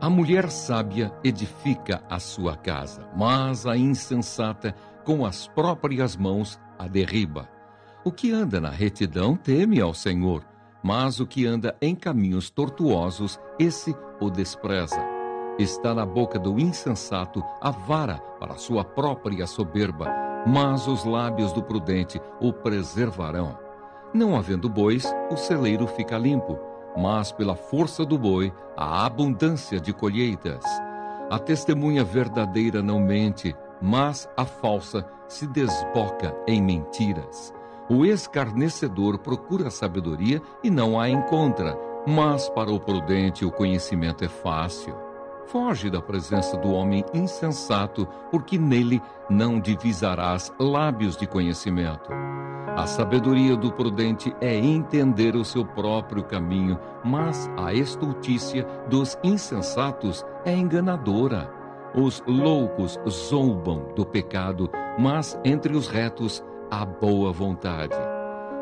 A mulher sábia edifica a sua casa, mas a insensata com as próprias mãos a derriba. O que anda na retidão teme ao Senhor, mas o que anda em caminhos tortuosos, esse o despreza. Está na boca do insensato a vara para sua própria soberba, mas os lábios do prudente o preservarão. Não havendo bois, o celeiro fica limpo, mas pela força do boi há abundância de colheitas. A testemunha verdadeira não mente, mas a falsa se desboca em mentiras. O escarnecedor procura sabedoria e não a encontra, mas para o prudente o conhecimento é fácil. Foge da presença do homem insensato, porque nele não divisarás lábios de conhecimento. A sabedoria do prudente é entender o seu próprio caminho, mas a estultícia dos insensatos é enganadora. Os loucos zombam do pecado, mas entre os retos há boa vontade.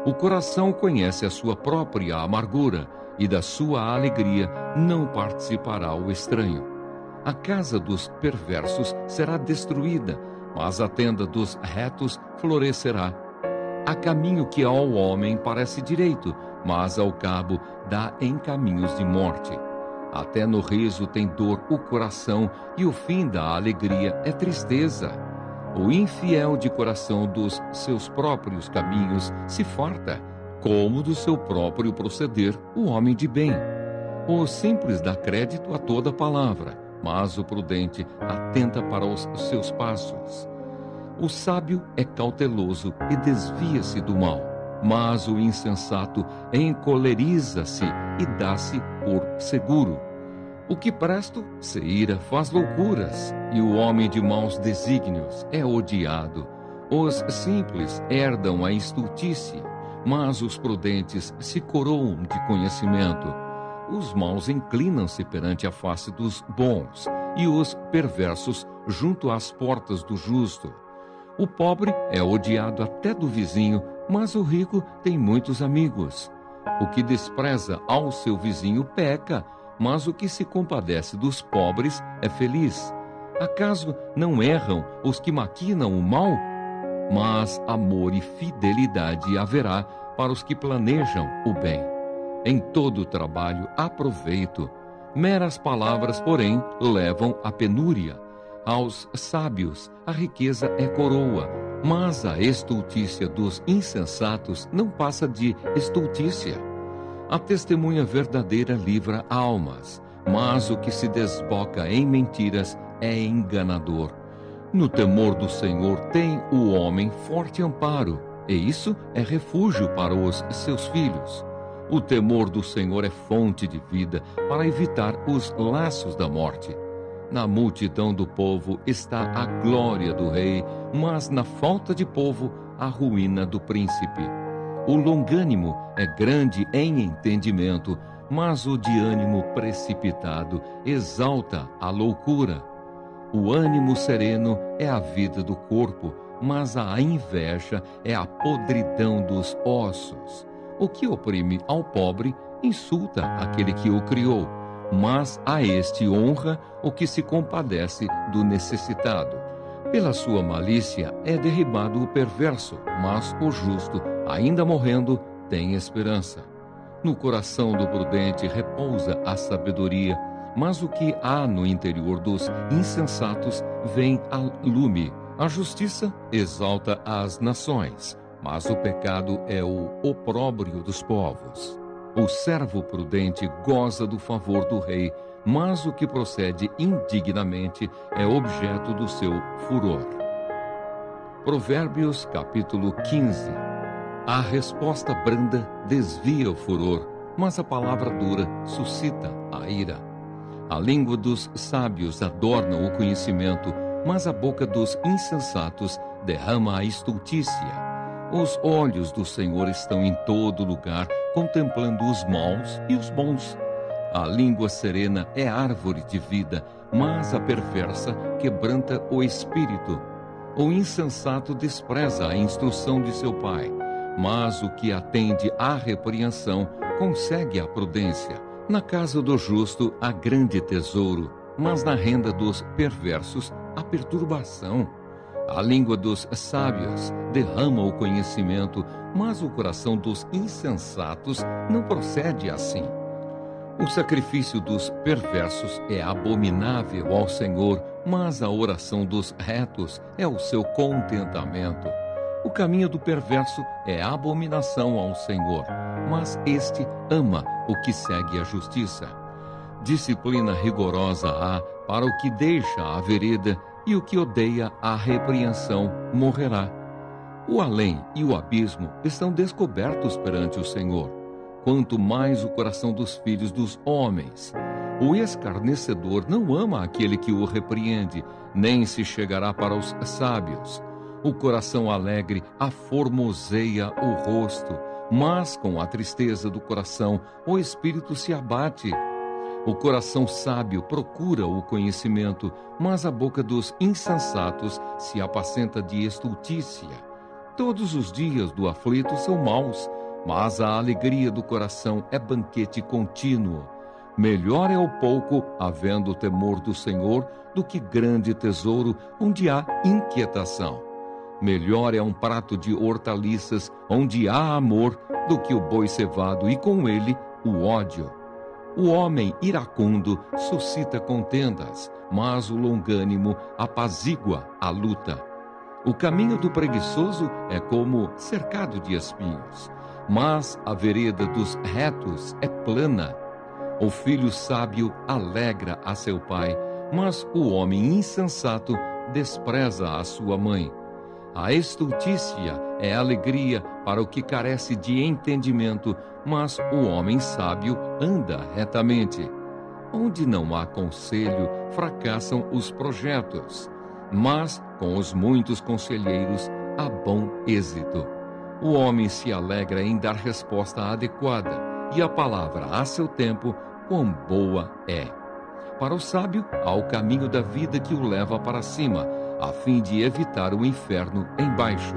O coração conhece a sua própria amargura, e da sua alegria não participará o estranho. A casa dos perversos será destruída, mas a tenda dos retos florescerá. Há caminho que ao homem parece direito, mas ao cabo dá em caminhos de morte. Até no riso tem dor o coração, e o fim da alegria é tristeza. O infiel de coração dos seus próprios caminhos se farta, como do seu próprio proceder o homem de bem. O simples dá crédito a toda palavra, mas o prudente atenta para os seus passos. O sábio é cauteloso e desvia-se do mal, mas o insensato encoleriza-se e dá-se por seguro. O que presto se ira faz loucuras, e o homem de maus desígnios é odiado. Os simples herdam a estultícia, mas os prudentes se coroam de conhecimento. Os maus inclinam-se perante a face dos bons, e os perversos junto às portas do justo. O pobre é odiado até do vizinho, mas o rico tem muitos amigos. O que despreza ao seu vizinho peca, mas o que se compadece dos pobres é feliz. Acaso não erram os que maquinam o mal? Mas amor e fidelidade haverá para os que planejam o bem. Em todo o trabalho há proveito. Meras palavras, porém, levam à penúria. Aos sábios a riqueza é coroa, mas a estultícia dos insensatos não passa de estultícia. A testemunha verdadeira livra almas, mas o que se desboca em mentiras é enganador. No temor do Senhor tem o homem forte amparo, e isso é refúgio para os seus filhos. O temor do Senhor é fonte de vida para evitar os laços da morte. Na multidão do povo está a glória do rei, mas na falta de povo a ruína do príncipe. O longânimo é grande em entendimento, mas o de ânimo precipitado exalta a loucura. O ânimo sereno é a vida do corpo, mas a inveja é a podridão dos ossos. O que oprime ao pobre insulta aquele que o criou, mas a este honra o que se compadece do necessitado. Pela sua malícia é derribado o perverso, mas o justo, ainda morrendo, tem esperança. No coração do prudente repousa a sabedoria, mas o que há no interior dos insensatos vem ao lume. A justiça exalta as nações, mas o pecado é o opróbrio dos povos. O servo prudente goza do favor do rei, mas o que procede indignamente é objeto do seu furor. Provérbios capítulo 15. A resposta branda desvia o furor, mas a palavra dura suscita a ira. A língua dos sábios adorna o conhecimento, mas a boca dos insensatos derrama a estultícia. Os olhos do Senhor estão em todo lugar, contemplando os maus e os bons. A língua serena é árvore de vida, mas a perversa quebranta o espírito. O insensato despreza a instrução de seu pai, mas o que atende à repreensão consegue a prudência. Na casa do justo há grande tesouro, mas na renda dos perversos há perturbação. A língua dos sábios derrama o conhecimento, mas o coração dos insensatos não procede assim. O sacrifício dos perversos é abominável ao Senhor, mas a oração dos retos é o seu contentamento. O caminho do perverso é abominação ao Senhor, mas este ama o que segue a justiça. Disciplina rigorosa há para o que deixa a vereda, e o que odeia a repreensão morrerá. O além e o abismo estão descobertos perante o Senhor, quanto mais o coração dos filhos dos homens. O escarnecedor não ama aquele que o repreende, nem se chegará para os sábios. O coração alegre aformoseia o rosto, mas com a tristeza do coração o espírito se abate. O coração sábio procura o conhecimento, mas a boca dos insensatos se apacenta de estultícia. Todos os dias do aflito são maus, mas a alegria do coração é banquete contínuo. Melhor é o pouco, havendo o temor do Senhor, do que grande tesouro, onde há inquietação. Melhor é um prato de hortaliças, onde há amor, do que o boi cevado e com ele o ódio. O homem iracundo suscita contendas, mas o longânimo apazigua a luta. O caminho do preguiçoso é como cercado de espinhos, mas a vereda dos retos é plana. O filho sábio alegra a seu pai, mas o homem insensato despreza a sua mãe. A estultícia é alegria para o que carece de entendimento, mas o homem sábio anda retamente. Onde não há conselho, fracassam os projetos, mas com os muitos conselheiros há bom êxito. O homem se alegra em dar resposta adequada, e a palavra a seu tempo, quão boa é. Para o sábio, há o caminho da vida que o leva para cima, a fim de evitar o inferno embaixo.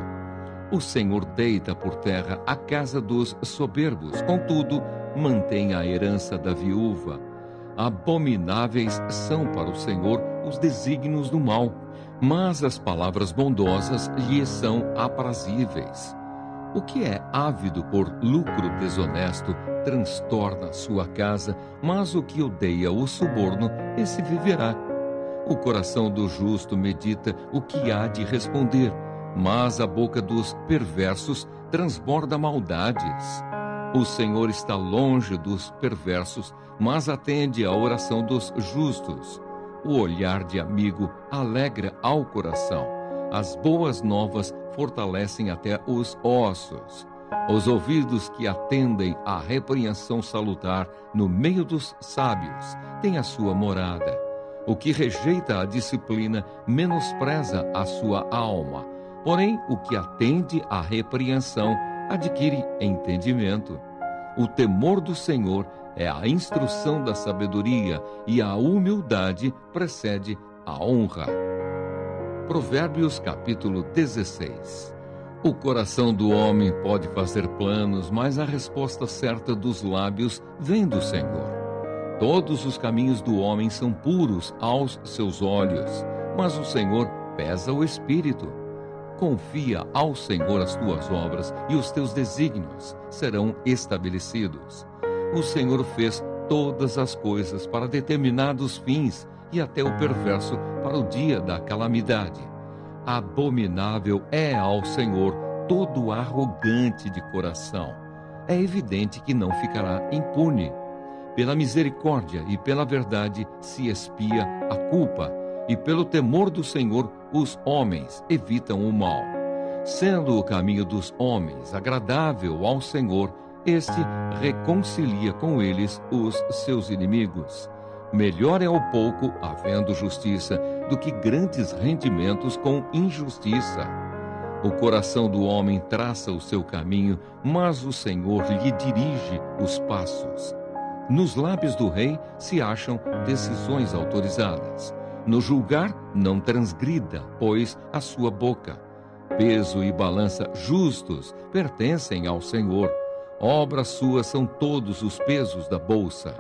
O Senhor deita por terra a casa dos soberbos, contudo, mantém a herança da viúva. Abomináveis são para o Senhor os desígnios do mal, mas as palavras bondosas lhe são aprazíveis. O que é ávido por lucro desonesto transtorna sua casa, mas o que odeia o suborno, esse viverá. O coração do justo medita o que há de responder, mas a boca dos perversos transborda maldades. O Senhor está longe dos perversos, mas atende à oração dos justos. O olhar de amigo alegra ao coração. As boas novas fortalecem até os ossos. Os ouvidos que atendem à repreensão salutar no meio dos sábios têm a sua morada. O que rejeita a disciplina menospreza a sua alma, porém o que atende à repreensão adquire entendimento. O temor do Senhor é a instrução da sabedoria, e a humildade precede a honra. Provérbios capítulo 16. O coração do homem pode fazer planos, mas a resposta certa dos lábios vem do Senhor. Todos os caminhos do homem são puros aos seus olhos, mas o Senhor pesa o espírito. Confia ao Senhor as tuas obras, e os teus desígnios serão estabelecidos. O Senhor fez todas as coisas para determinados fins, e até o perverso para o dia da calamidade. Abominável é ao Senhor todo arrogante de coração. É evidente que não ficará impune. Pela misericórdia e pela verdade se expia a culpa, e pelo temor do Senhor os homens evitam o mal. Sendo o caminho dos homens agradável ao Senhor, este reconcilia com eles os seus inimigos. Melhor é o pouco, havendo justiça, do que grandes rendimentos com injustiça. O coração do homem traça o seu caminho, mas o Senhor lhe dirige os passos. Nos lábios do rei se acham decisões autorizadas. No julgar, não transgrida, pois, a sua boca. Peso e balança justos pertencem ao Senhor. Obras suas são todos os pesos da bolsa.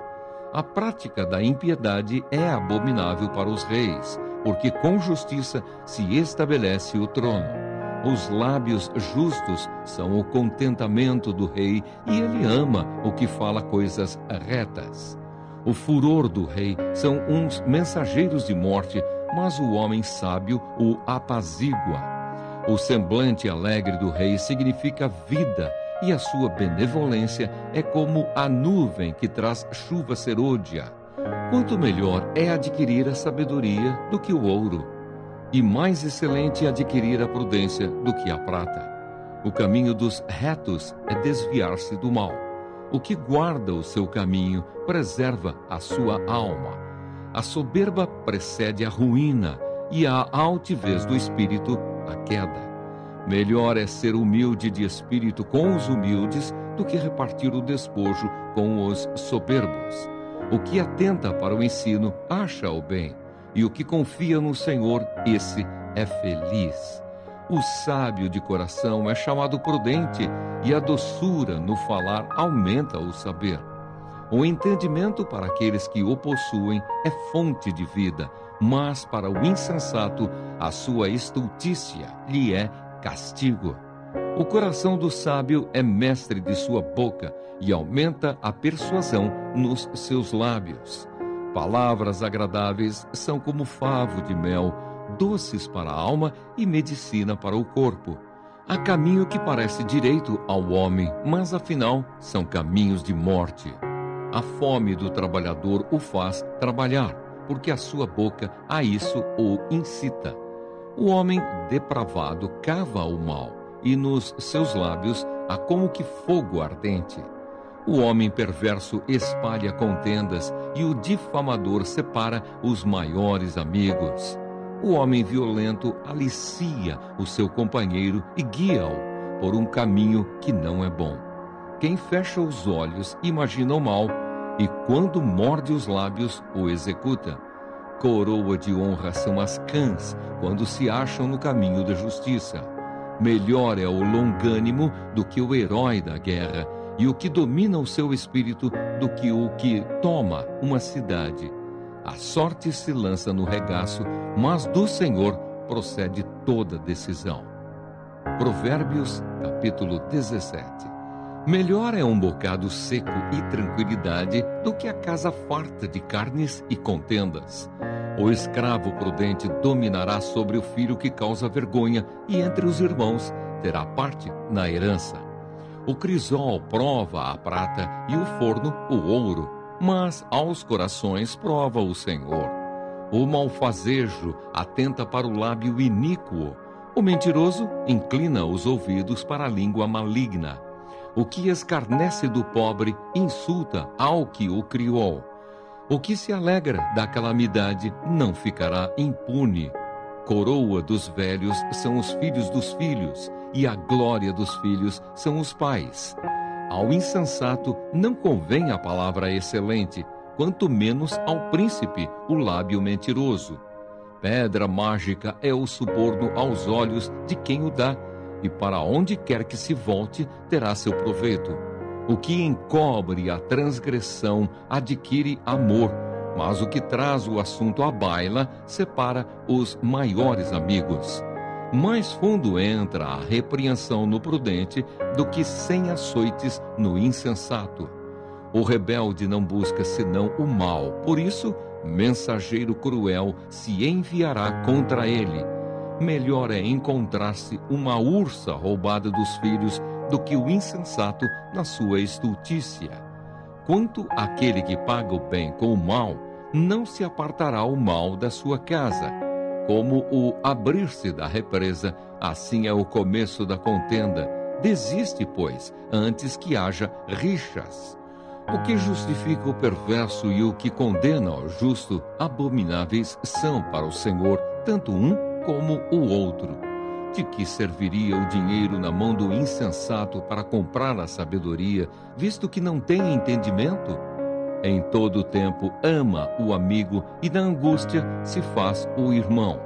A prática da impiedade é abominável para os reis, porque com justiça se estabelece o trono. Os lábios justos são o contentamento do rei, e ele ama o que fala coisas retas. O furor do rei são uns mensageiros de morte, mas o homem sábio o apazigua. O semblante alegre do rei significa vida, e a sua benevolência é como a nuvem que traz chuva serôdia. Quanto melhor é adquirir a sabedoria do que o ouro, e mais excelente é adquirir a prudência do que a prata. O caminho dos retos é desviar-se do mal. O que guarda o seu caminho preserva a sua alma. A soberba precede a ruína, e a altivez do espírito a queda. Melhor é ser humilde de espírito com os humildes do que repartir o despojo com os soberbos. O que atenta para o ensino acha o bem, e o que confia no Senhor, esse é feliz. O sábio de coração é chamado prudente, e a doçura no falar aumenta o saber. O entendimento para aqueles que o possuem é fonte de vida, mas para o insensato a sua estultícia lhe é castigo. O coração do sábio é mestre de sua boca, e aumenta a persuasão nos seus lábios. Palavras agradáveis são como favo de mel, doces para a alma e medicina para o corpo. Há caminho que parece direito ao homem, mas afinal são caminhos de morte. A fome do trabalhador o faz trabalhar, porque a sua boca a isso o incita. O homem depravado cava o mal, e nos seus lábios há como que fogo ardente. O homem perverso espalha contendas, e o difamador separa os maiores amigos. O homem violento alicia o seu companheiro e guia-o por um caminho que não é bom. Quem fecha os olhos imagina o mal, e quando morde os lábios, o executa. Coroa de honra são as cãs, quando se acham no caminho da justiça. Melhor é o longânimo do que o herói da guerra, e o que domina o seu espírito do que o que toma uma cidade. A sorte se lança no regaço, mas do Senhor procede toda decisão. Provérbios, capítulo 17. Melhor é um bocado seco e tranquilidade do que a casa farta de carnes e contendas. O escravo prudente dominará sobre o filho que causa vergonha, e entre os irmãos terá parte na herança. O crisol prova a prata e o forno o ouro, mas aos corações prova o Senhor. O malfazejo atenta para o lábio iníquo. O mentiroso inclina os ouvidos para a língua maligna. O que escarnece do pobre insulta ao que o criou. O que se alegra da calamidade não ficará impune. Coroa dos velhos são os filhos dos filhos, e a glória dos filhos são os pais. Ao insensato não convém a palavra excelente, quanto menos ao príncipe o lábio mentiroso. Pedra mágica é o suborno aos olhos de quem o dá, e para onde quer que se volte terá seu proveito. O que encobre a transgressão adquire amor, mas o que traz o assunto à baila separa os maiores amigos. Mais fundo entra a repreensão no prudente do que 100 açoites no insensato. O rebelde não busca senão o mal, por isso, mensageiro cruel se enviará contra ele. Melhor é encontrar-se uma ursa roubada dos filhos do que o insensato na sua estultícia. Quanto àquele que paga o bem com o mal, não se apartará o mal da sua casa. Como o abrir-se da represa, assim é o começo da contenda. Desiste, pois, antes que haja rixas. O que justifica o perverso e o que condena o justo, abomináveis são para o Senhor, tanto um como o outro. De que serviria o dinheiro na mão do insensato para comprar a sabedoria, visto que não tem entendimento? Em todo o tempo ama o amigo, e na angústia se faz o irmão.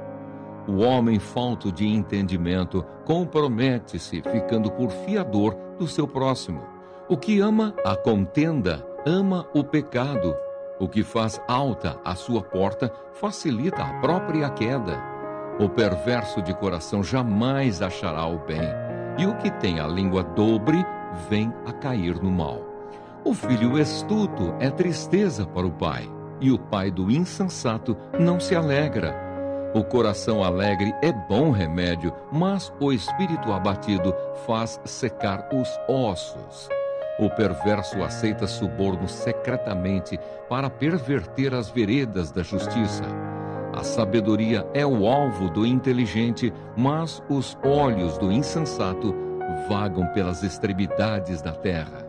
O homem falto de entendimento compromete-se, ficando por fiador do seu próximo. O que ama a contenda, ama o pecado, O que faz alta a sua porta facilita a própria queda. O perverso de coração jamais achará o bem, e o que tem a língua dobre vem a cair no mal. O filho astuto é tristeza para o pai, e o pai do insensato não se alegra. O coração alegre é bom remédio, mas o espírito abatido faz secar os ossos. O perverso aceita suborno secretamente para perverter as veredas da justiça. A sabedoria é o alvo do inteligente, mas os olhos do insensato vagam pelas extremidades da terra.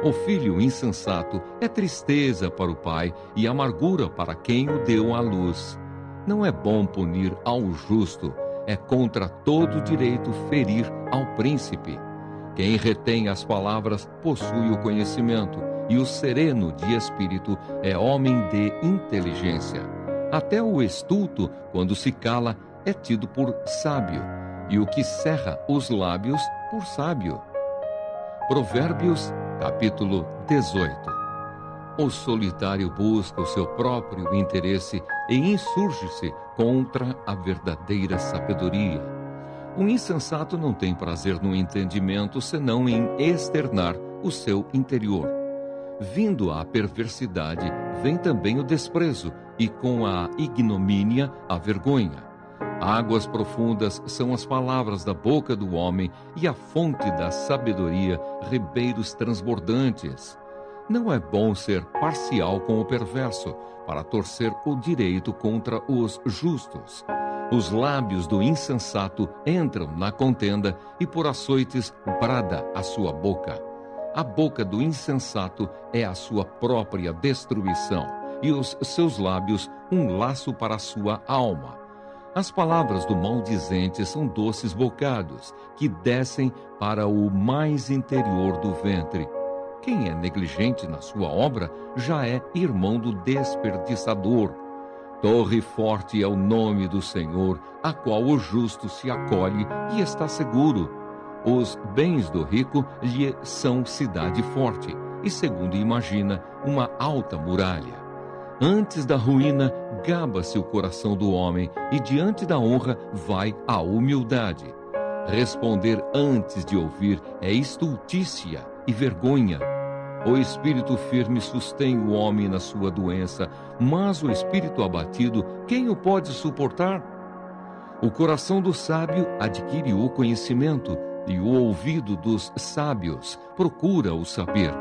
O filho insensato é tristeza para o pai e amargura para quem o deu à luz. Não é bom punir ao justo, é contra todo direito ferir ao príncipe. Quem retém as palavras possui o conhecimento, e o sereno de espírito é homem de inteligência. Até o estulto, quando se cala, é tido por sábio, e o que cerra os lábios por sábio. Provérbios, capítulo 18. O solitário busca o seu próprio interesse e insurge-se contra a verdadeira sabedoria. O insensato não tem prazer no entendimento, senão em externar o seu interior. Vindo a perversidade, vem também o desprezo, e com a ignomínia, a vergonha. Águas profundas são as palavras da boca do homem, e a fonte da sabedoria, ribeiros transbordantes. Não é bom ser parcial com o perverso, para torcer o direito contra os justos. Os lábios do insensato entram na contenda, e por açoites brada a sua boca. A boca do insensato é a sua própria destruição, e os seus lábios um laço para a sua alma. As palavras do maldizente são doces bocados, que descem para o mais interior do ventre. Quem é negligente na sua obra já é irmão do desperdiçador. Torre forte é o nome do Senhor, a qual o justo se acolhe e está seguro. Os bens do rico lhe são cidade forte, e segundo imagina, uma alta muralha. Antes da ruína, gaba-se o coração do homem, e diante da honra vai a humildade. Responder antes de ouvir é estultícia e vergonha. O espírito firme sustém o homem na sua doença, mas o espírito abatido, quem o pode suportar? O coração do sábio adquire o conhecimento, e o ouvido dos sábios procura o saber.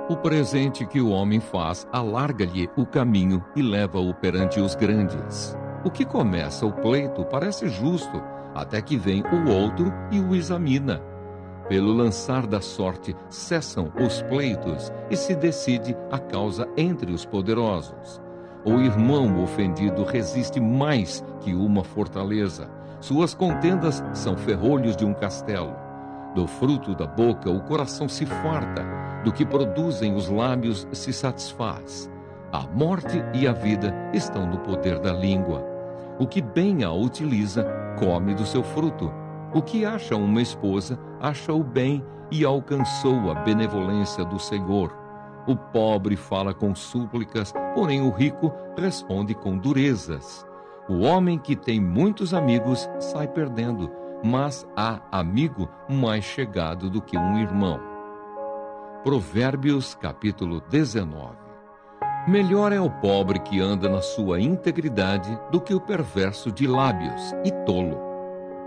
O presente que o homem faz alarga-lhe o caminho e leva-o perante os grandes. O que começa o pleito parece justo, até que vem o outro e o examina. Pelo lançar da sorte cessam os pleitos e se decide a causa entre os poderosos. O irmão ofendido resiste mais que uma fortaleza. Suas contendas são ferrolhos de um castelo. Do fruto da boca o coração se farta, do que produzem os lábios se satisfaz. A morte e a vida estão no poder da língua. O que bem a utiliza, come do seu fruto. O que acha uma esposa, acha o bem e alcançou a benevolência do Senhor. O pobre fala com súplicas, porém o rico responde com durezas. O homem que tem muitos amigos sai perdendo, mas há amigo mais chegado do que um irmão. Provérbios, capítulo 19. Melhor é o pobre que anda na sua integridade do que o perverso de lábios e tolo.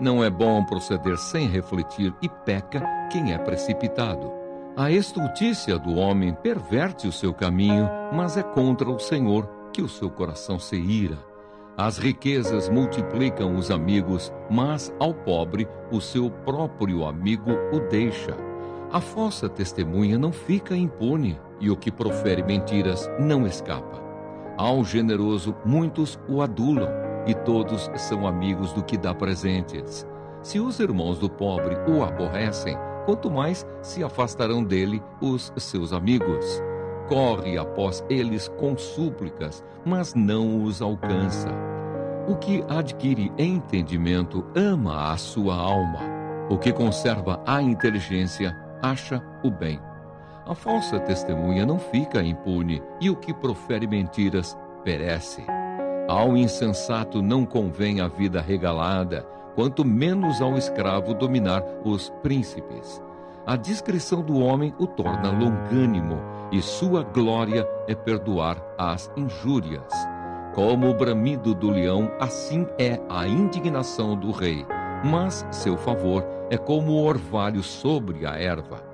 Não é bom proceder sem refletir, e peca quem é precipitado. A estultícia do homem perverte o seu caminho, mas é contra o Senhor que o seu coração se ira. As riquezas multiplicam os amigos, mas ao pobre o seu próprio amigo o deixa. A falsa testemunha não fica impune, e o que profere mentiras não escapa. Ao generoso muitos o adulam, e todos são amigos do que dá presentes. Se os irmãos do pobre o aborrecem, quanto mais se afastarão dele os seus amigos. Corre após eles com súplicas, mas não os alcança. O que adquire entendimento ama a sua alma. O que conserva a inteligência acha o bem. A falsa testemunha não fica impune, e o que profere mentiras perece. Ao insensato não convém a vida regalada, quanto menos ao escravo dominar os príncipes. A discrição do homem o torna longânimo, e sua glória é perdoar as injúrias. Como o bramido do leão, assim é a indignação do rei, mas seu favor é como o orvalho sobre a erva.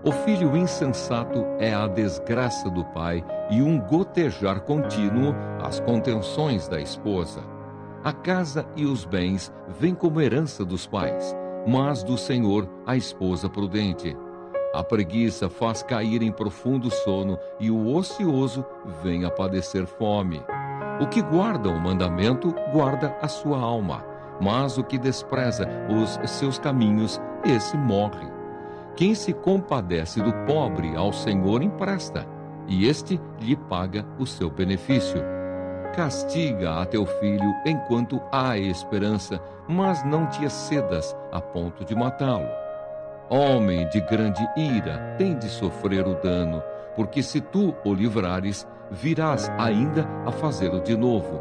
O filho insensato é a desgraça do pai, e um gotejar contínuo as contenções da esposa. A casa e os bens vêm como herança dos pais, mas do Senhor a esposa prudente. A preguiça faz cair em profundo sono, e o ocioso vem a padecer fome. O que guarda o mandamento, guarda a sua alma, mas o que despreza os seus caminhos, esse morre. Quem se compadece do pobre ao Senhor empresta, e este lhe paga o seu benefício. Castiga a teu filho enquanto há esperança, mas não te excedas a ponto de matá-lo. Homem de grande ira tem de sofrer o dano, porque se tu o livrares, virás ainda a fazê-lo de novo.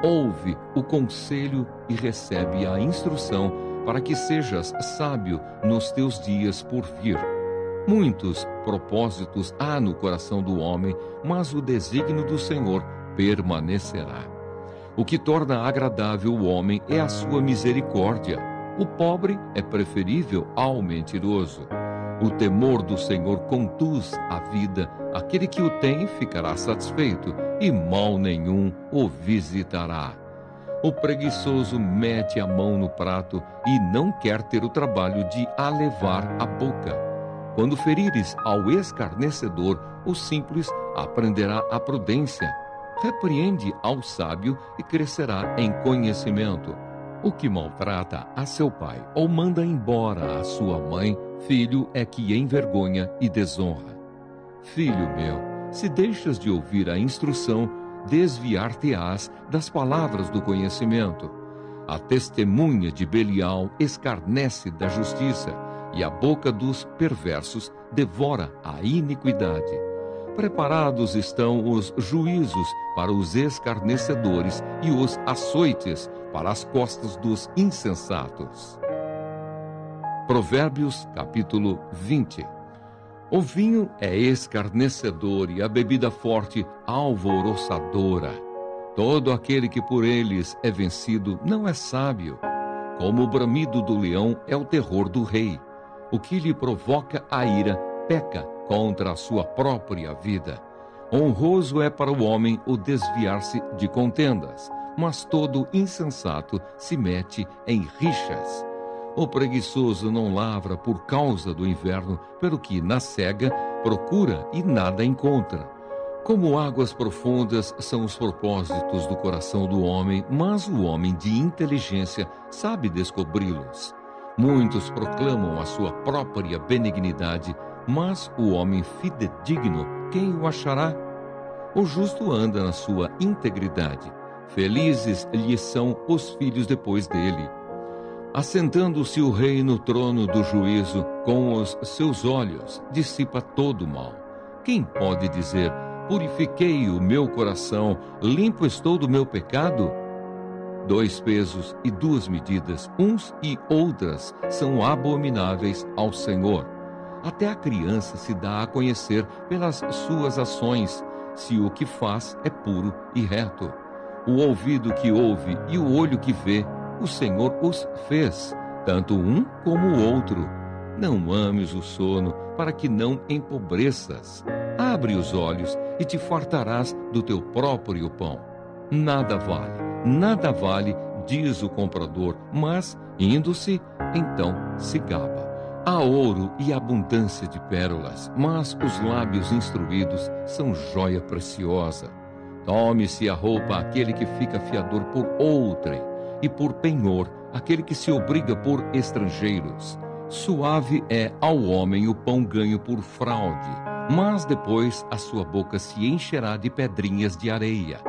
Ouve o conselho e recebe a instrução, para que sejas sábio nos teus dias por vir. Muitos propósitos há no coração do homem, mas o desígnio do Senhor permanecerá. O que torna agradável o homem é a sua misericórdia. O pobre é preferível ao mentiroso. O temor do Senhor conduz a vida. Aquele que o tem ficará satisfeito, e mal nenhum o visitará. O preguiçoso mete a mão no prato e não quer ter o trabalho de a levar à boca. Quando ferires ao escarnecedor, o simples aprenderá a prudência. Repreende ao sábio e crescerá em conhecimento. O que maltrata a seu pai ou manda embora a sua mãe, filho é que envergonha e desonra. Filho meu, se deixas de ouvir a instrução, desviar-te-ás das palavras do conhecimento. A testemunha de Belial escarnece da justiça, e a boca dos perversos devora a iniquidade. Preparados estão os juízos para os escarnecedores e os açoites para as costas dos insensatos. Provérbios, capítulo 20. O vinho é escarnecedor e a bebida forte alvoroçadora. Todo aquele que por eles é vencido não é sábio. Como o bramido do leão é o terror do rei. O que lhe provoca a ira peca contra a sua própria vida. Honroso é para o homem o desviar-se de contendas, mas todo insensato se mete em rixas. O preguiçoso não lavra por causa do inverno, pelo que na cega procura e nada encontra. Como águas profundas são os propósitos do coração do homem, mas o homem de inteligência sabe descobri-los. Muitos proclamam a sua própria benignidade, mas o homem fidedigno, quem o achará? O justo anda na sua integridade. Felizes lhe são os filhos depois dele. Assentando-se o rei no trono do juízo, com os seus olhos dissipa todo o mal. Quem pode dizer, purifiquei o meu coração, limpo estou do meu pecado? 2 pesos e 2 medidas, uns e outras, são abomináveis ao Senhor. Até a criança se dá a conhecer pelas suas ações, se o que faz é puro e reto. O ouvido que ouve e o olho que vê, o Senhor os fez, tanto um como o outro. Não ames o sono, para que não empobreças. Abre os olhos e te fartarás do teu próprio pão. Nada vale, diz o comprador, mas, indo-se, então se gaba. Há ouro e abundância de pérolas, mas os lábios instruídos são joia preciosa. Tome-se a roupa aquele que fica fiador por outrem, e por penhor aquele que se obriga por estrangeiros. Suave é ao homem o pão ganho por fraude, mas depois a sua boca se encherá de pedrinhas de areia.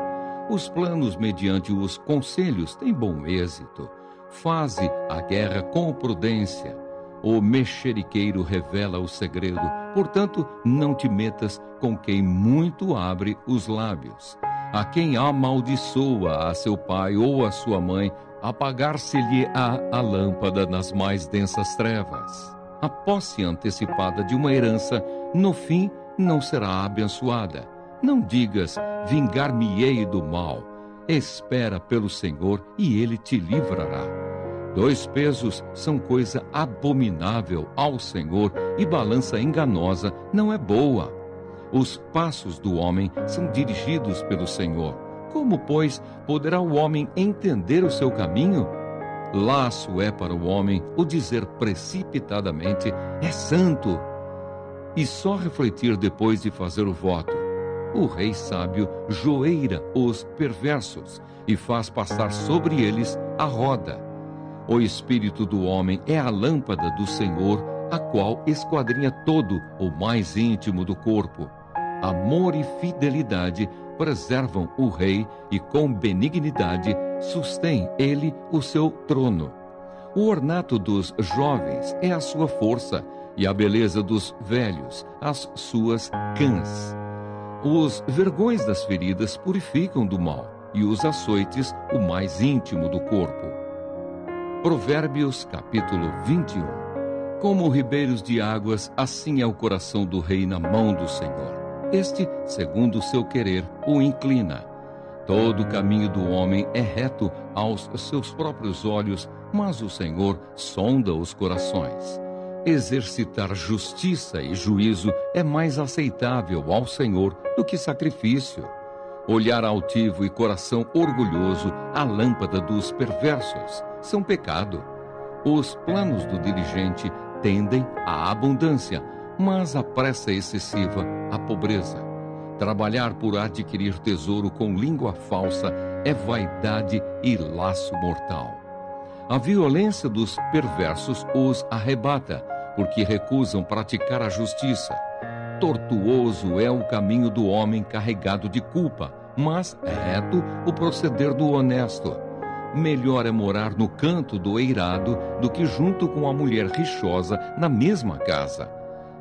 Os planos mediante os conselhos têm bom êxito. Faze a guerra com prudência. O mexeriqueiro revela o segredo, portanto, não te metas com quem muito abre os lábios. A quem amaldiçoa a seu pai ou a sua mãe, apagar-se-lhe-á a lâmpada nas mais densas trevas. A posse antecipada de uma herança, no fim, não será abençoada. Não digas, vingar-me-ei do mal. Espera pelo Senhor e Ele te livrará. 2 pesos são coisa abominável ao Senhor, e balança enganosa não é boa. Os passos do homem são dirigidos pelo Senhor. Como, pois, poderá o homem entender o seu caminho? Laço é para o homem o dizer precipitadamente, é santo, e só refletir depois de fazer o voto. O rei sábio joeira os perversos e faz passar sobre eles a roda. O espírito do homem é a lâmpada do Senhor, a qual esquadrinha todo o mais íntimo do corpo. Amor e fidelidade preservam o rei, e com benignidade sustém ele o seu trono. O ornato dos jovens é a sua força, e a beleza dos velhos as suas cãs. Os vergões das feridas purificam do mal, e os açoites o mais íntimo do corpo. Provérbios capítulo 21. Como ribeiros de águas, assim é o coração do rei na mão do Senhor. Este, segundo o seu querer, o inclina. Todo o caminho do homem é reto aos seus próprios olhos, mas o Senhor sonda os corações. Exercitar justiça e juízo é mais aceitável ao Senhor do que sacrifício. Olhar altivo e coração orgulhoso, a lâmpada dos perversos, são pecado. Os planos do diligente tendem à abundância, mas a pressa excessiva à pobreza. Trabalhar por adquirir tesouro com língua falsa é vaidade e laço mortal. A violência dos perversos os arrebata, porque recusam praticar a justiça. Tortuoso é o caminho do homem carregado de culpa, mas é reto o proceder do honesto. Melhor é morar no canto do eirado do que junto com a mulher rixosa na mesma casa.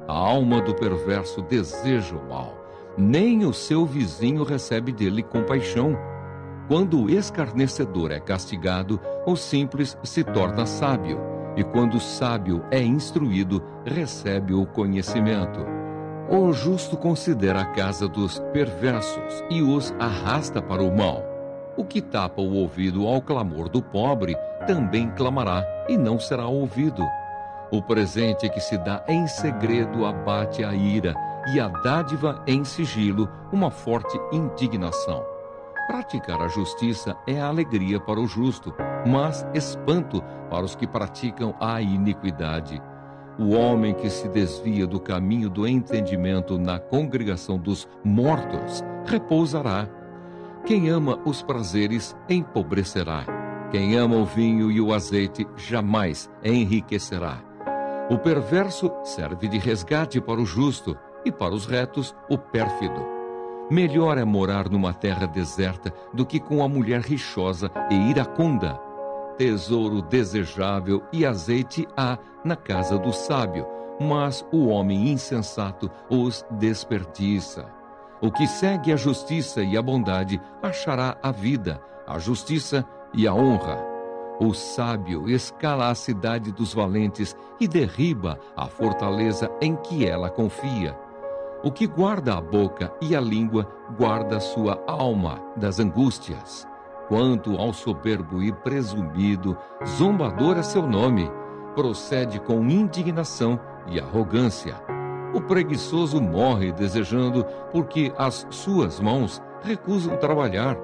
A alma do perverso deseja o mal, nem o seu vizinho recebe dele compaixão. Quando o escarnecedor é castigado, o simples se torna sábio, e quando o sábio é instruído, recebe o conhecimento. O justo considera a casa dos perversos e os arrasta para o mal. O que tapa o ouvido ao clamor do pobre, também clamará e não será ouvido. O presente que se dá em segredo abate a ira, e a dádiva em sigilo uma forte indignação. Praticar a justiça é alegria para o justo, mas espanto para os que praticam a iniquidade. O homem que se desvia do caminho do entendimento na congregação dos mortos repousará. Quem ama os prazeres empobrecerá. Quem ama o vinho e o azeite jamais enriquecerá. O perverso serve de resgate para o justo, e para os retos o pérfido. Melhor é morar numa terra deserta do que com a mulher rixosa e iracunda. Tesouro desejável e azeite há na casa do sábio, mas o homem insensato os desperdiça. O que segue a justiça e a bondade achará a vida, a justiça e a honra. O sábio escala a cidade dos valentes e derriba a fortaleza em que ela confia. O que guarda a boca e a língua guarda a sua alma das angústias. Quanto ao soberbo e presumido, zombador é seu nome, procede com indignação e arrogância. O preguiçoso morre desejando, porque as suas mãos recusam trabalhar.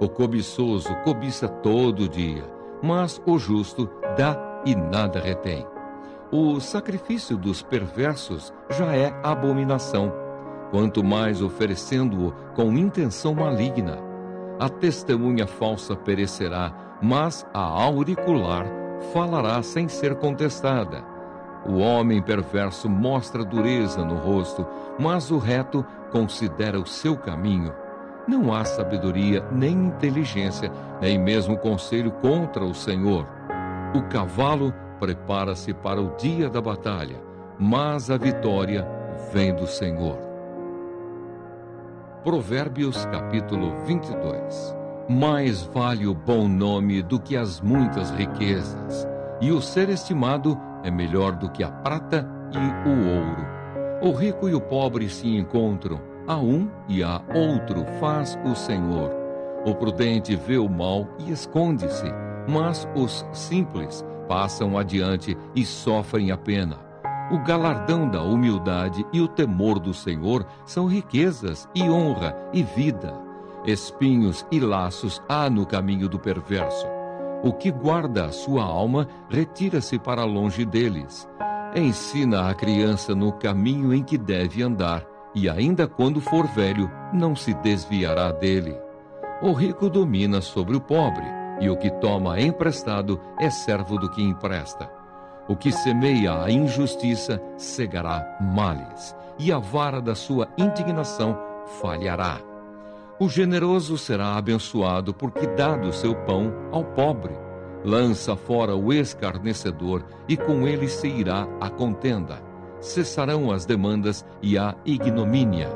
O cobiçoso cobiça todo dia, mas o justo dá e nada retém. O sacrifício dos perversos já é abominação, quanto mais oferecendo-o com intenção maligna. A testemunha falsa perecerá, mas a auricular falará sem ser contestada. O homem perverso mostra dureza no rosto, mas o reto considera o seu caminho. Não há sabedoria nem inteligência, nem mesmo conselho contra o Senhor. O cavalo prepara-se para o dia da batalha, mas a vitória vem do Senhor. Provérbios capítulo 22. Mais vale o bom nome do que as muitas riquezas, e o ser estimado é melhor do que a prata e o ouro. O rico e o pobre se encontram, a um e a outro faz o Senhor. O prudente vê o mal e esconde-se, mas os simples passam adiante e sofrem a pena. O galardão da humildade e o temor do Senhor são riquezas e honra e vida. Espinhos e laços há no caminho do perverso. O que guarda a sua alma retira-se para longe deles. Ensina a criança no caminho em que deve andar, e ainda quando for velho, não se desviará dele. O rico domina sobre o pobre, e o que toma emprestado é servo do que empresta. O que semeia a injustiça cegará males, e a vara da sua indignação falhará. O generoso será abençoado porque dá do seu pão ao pobre. Lança fora o escarnecedor e com ele se irá a contenda. Cessarão as demandas e a ignomínia.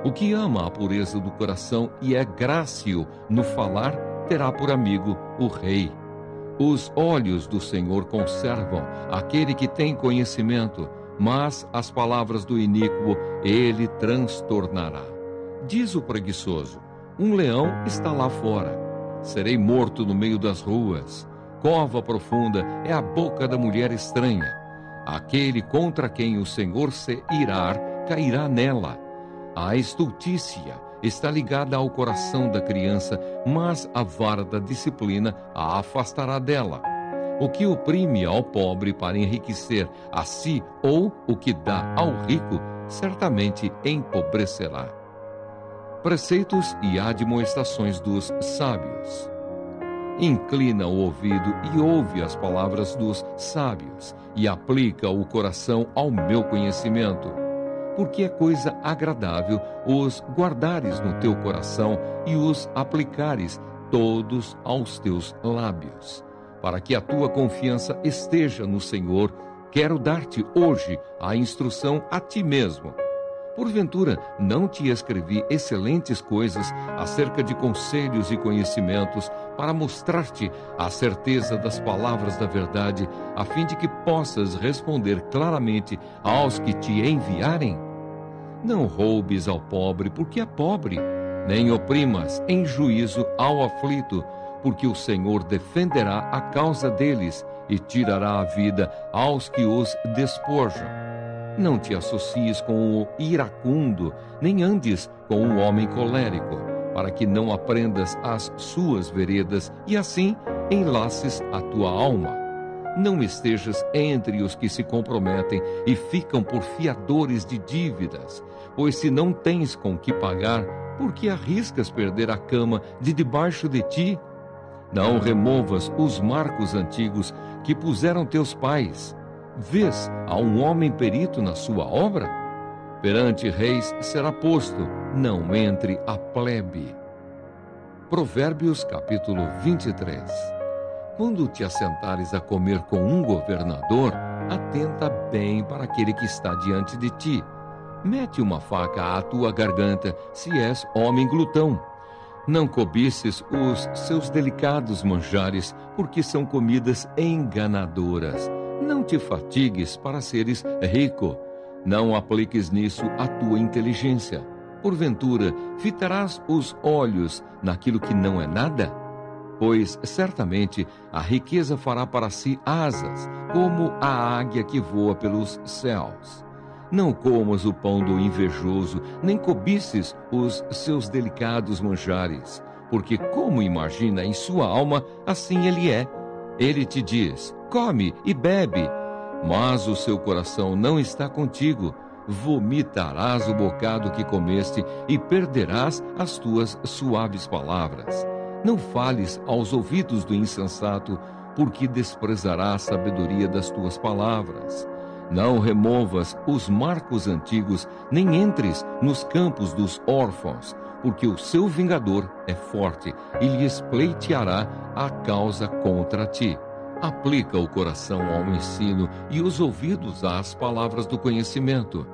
O que ama a pureza do coração e é grácil no falar, terá por amigo o rei. Os olhos do Senhor conservam aquele que tem conhecimento, mas as palavras do iníquo ele transtornará. Diz o preguiçoso: um leão está lá fora. Serei morto no meio das ruas. Cova profunda é a boca da mulher estranha. Aquele contra quem o Senhor se irar, cairá nela. A estultícia está ligada ao coração da criança, mas a vara da disciplina a afastará dela. O que oprime ao pobre para enriquecer a si, ou o que dá ao rico, certamente empobrecerá. Preceitos e admoestações dos sábios. Inclina o ouvido e ouve as palavras dos sábios, e aplica o coração ao meu conhecimento. Porque é coisa agradável os guardares no teu coração e os aplicares todos aos teus lábios. Para que a tua confiança esteja no Senhor, quero dar-te hoje a instrução a ti mesmo. Porventura, não te escrevi excelentes coisas acerca de conselhos e conhecimentos, para mostrar-te a certeza das palavras da verdade, a fim de que possas responder claramente aos que te enviarem? Não roubes ao pobre, porque é pobre, nem oprimas em juízo ao aflito, porque o Senhor defenderá a causa deles e tirará a vida aos que os despojam. Não te associes com o iracundo, nem andes com o homem colérico, para que não aprendas as suas veredas e assim enlaces a tua alma. Não estejas entre os que se comprometem e ficam por fiadores de dívidas, pois se não tens com que pagar, por que arriscas perder a cama de debaixo de ti? Não removas os marcos antigos que puseram teus pais. Vês a um homem perito na sua obra? Perante reis será posto, não entre a plebe. Provérbios capítulo 23. Quando te assentares a comer com um governador, atenta bem para aquele que está diante de ti. Mete uma faca à tua garganta, se és homem glutão. Não cobices os seus delicados manjares, porque são comidas enganadoras. Não te fatigues para seres rico. Não apliques nisso a tua inteligência. Porventura, fitarás os olhos naquilo que não é nada? Pois, certamente, a riqueza fará para si asas, como a águia que voa pelos céus. Não comas o pão do invejoso, nem cobices os seus delicados manjares, porque como imagina em sua alma, assim ele é. Ele te diz: come e bebe, mas o seu coração não está contigo. Vomitarás o bocado que comeste e perderás as tuas suaves palavras. Não fales aos ouvidos do insensato, porque desprezará a sabedoria das tuas palavras. Não removas os marcos antigos, nem entres nos campos dos órfãos, porque o seu vingador é forte e lhes pleiteará a causa contra ti. Aplica o coração ao ensino e os ouvidos às palavras do conhecimento.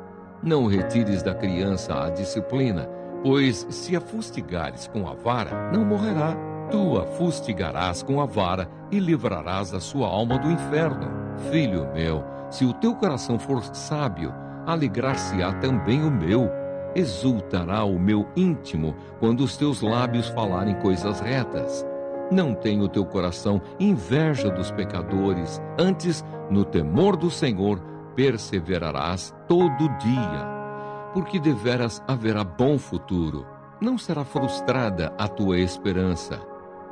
Não retires da criança a disciplina, pois se a fustigares com a vara, não morrerá. Tu a fustigarás com a vara e livrarás a sua alma do inferno. Filho meu, se o teu coração for sábio, alegrar-se-á também o meu. Exultará o meu íntimo quando os teus lábios falarem coisas retas. Não tenha o teu coração inveja dos pecadores, antes, no temor do Senhor, perseverarás todo dia. Porque deveras haverá bom futuro, não será frustrada a tua esperança.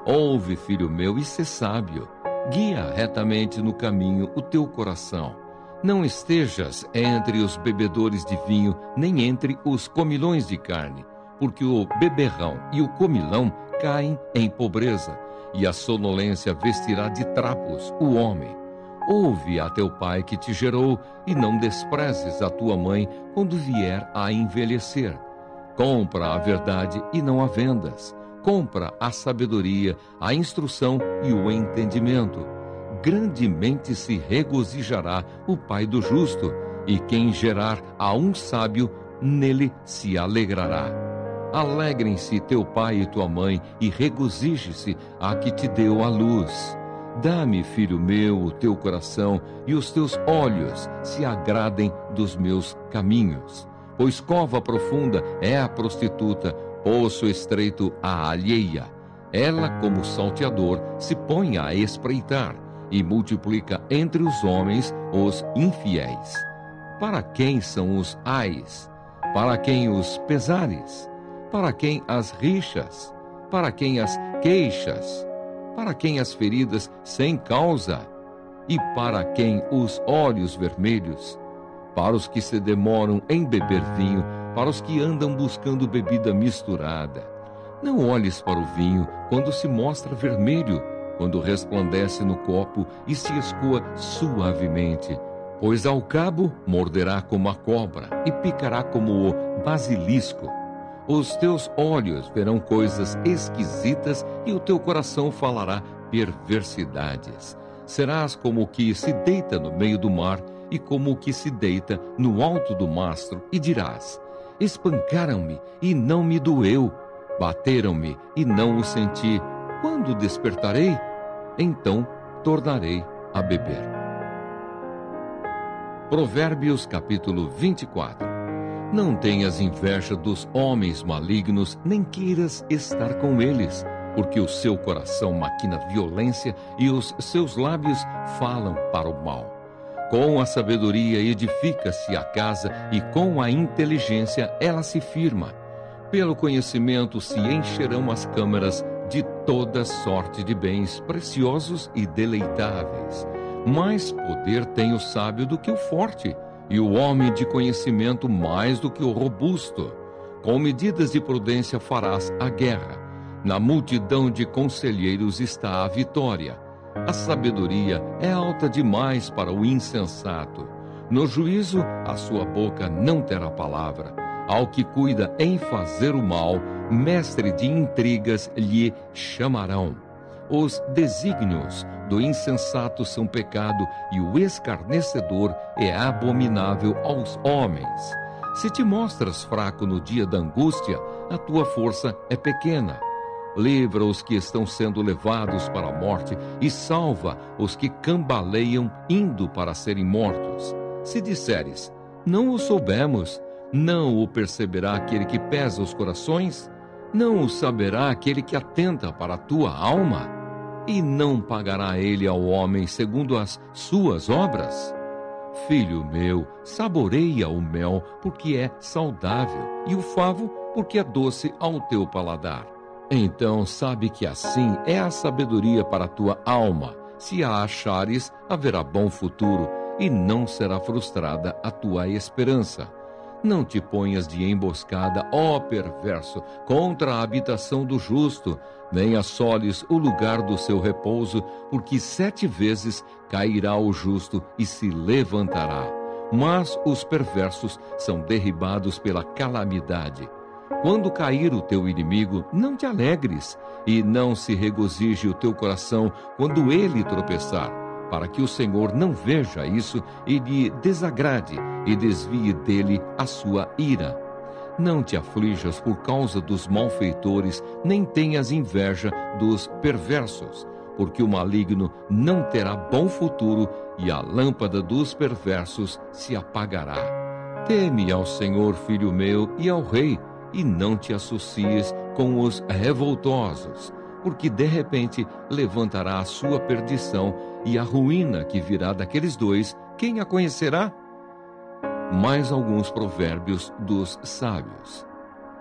Ouve, filho meu, e sê sábio. Guia retamente no caminho o teu coração. Não estejas entre os bebedores de vinho, nem entre os comilões de carne, porque o beberrão e o comilão caem em pobreza, e a sonolência vestirá de trapos o homem. Ouve a teu pai que te gerou, e não desprezes a tua mãe quando vier a envelhecer. Compra a verdade e não a vendas. Compra a sabedoria, a instrução e o entendimento. Grandemente se regozijará o pai do justo, e quem gerar a um sábio, nele se alegrará. Alegrem-se teu pai e tua mãe, e regozije-se a que te deu a luz. Dá-me, filho meu, o teu coração, e os teus olhos se agradem dos meus caminhos. Pois cova profunda é a prostituta, poço estreito a alheia. Ela, como salteador, se põe a espreitar, e multiplica entre os homens os infiéis. Para quem são os ais? Para quem os pesares? Para quem as rixas? Para quem as queixas? Para quem as feridas sem causa? E para quem os olhos vermelhos? Para os que se demoram em beber vinho, para os que andam buscando bebida misturada. Não olhes para o vinho quando se mostra vermelho, quando resplandece no copo e se escoa suavemente, pois ao cabo morderá como a cobra e picará como o basilisco. Os teus olhos verão coisas esquisitas e o teu coração falará perversidades. Serás como o que se deita no meio do mar e como o que se deita no alto do mastro, e dirás: espancaram-me e não me doeu, bateram-me e não o senti. Quando despertarei, então tornarei a beber. Provérbios capítulo 24. Não tenhas inveja dos homens malignos, nem queiras estar com eles, porque o seu coração maquina violência e os seus lábios falam para o mal. Com a sabedoria edifica-se a casa, e com a inteligência ela se firma. Pelo conhecimento se encherão as câmaras de toda sorte de bens preciosos e deleitáveis. Mais poder tem o sábio do que o forte, e o homem de conhecimento mais do que o robusto. Com medidas de prudência farás a guerra. Na multidão de conselheiros está a vitória. A sabedoria é alta demais para o insensato. No juízo, a sua boca não terá palavra. Ao que cuida em fazer o mal, mestre de intrigas lhe chamarão. Os desígnios do insensato são pecado, e o escarnecedor é abominável aos homens. Se te mostras fraco no dia da angústia, a tua força é pequena. Livra os que estão sendo levados para a morte e salva os que cambaleiam indo para serem mortos. Se disseres: não o soubemos, não o perceberá aquele que pesa os corações? Não o saberá aquele que atenta para a tua alma? E não pagará ele ao homem segundo as suas obras? Filho meu, saboreia o mel, porque é saudável, e o favo, porque é doce ao teu paladar. Então sabe que assim é a sabedoria para a tua alma. Se a achares, haverá bom futuro, e não será frustrada a tua esperança. Não te ponhas de emboscada, ó perverso, contra a habitação do justo, nem assoles o lugar do seu repouso, porque 7 vezes cairá o justo e se levantará. Mas os perversos são derribados pela calamidade. Quando cair o teu inimigo, não te alegres, e não se regozije o teu coração quando ele tropeçar, para que o Senhor não veja isso e lhe desagrade e desvie dele a sua ira. Não te aflijas por causa dos malfeitores, nem tenhas inveja dos perversos, porque o maligno não terá bom futuro e a lâmpada dos perversos se apagará. Teme ao Senhor, filho meu, e ao rei, e não te associes com os revoltosos, porque de repente levantará a sua perdição e a ruína que virá daqueles dois, quem a conhecerá? Mais alguns provérbios dos sábios.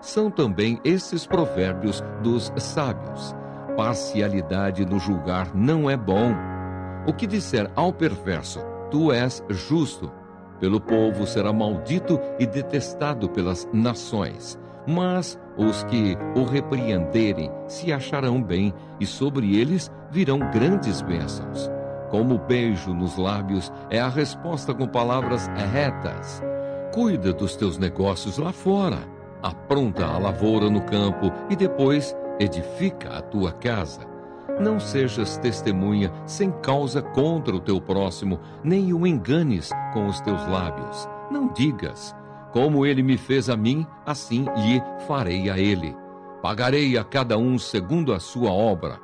São também esses provérbios dos sábios. Parcialidade no julgar não é bom. O que disser ao perverso, tu és justo, pelo povo será maldito e detestado pelas nações. Mas os que o repreenderem se acharão bem, e sobre eles virão grandes bênçãos. Como beijo nos lábios é a resposta com palavras retas. Cuida dos teus negócios lá fora. Apronta a lavoura no campo e depois edifica a tua casa. Não sejas testemunha sem causa contra o teu próximo, nem o enganes com os teus lábios. Não digas, como ele me fez a mim, assim lhe farei a ele. Pagarei a cada um segundo a sua obra.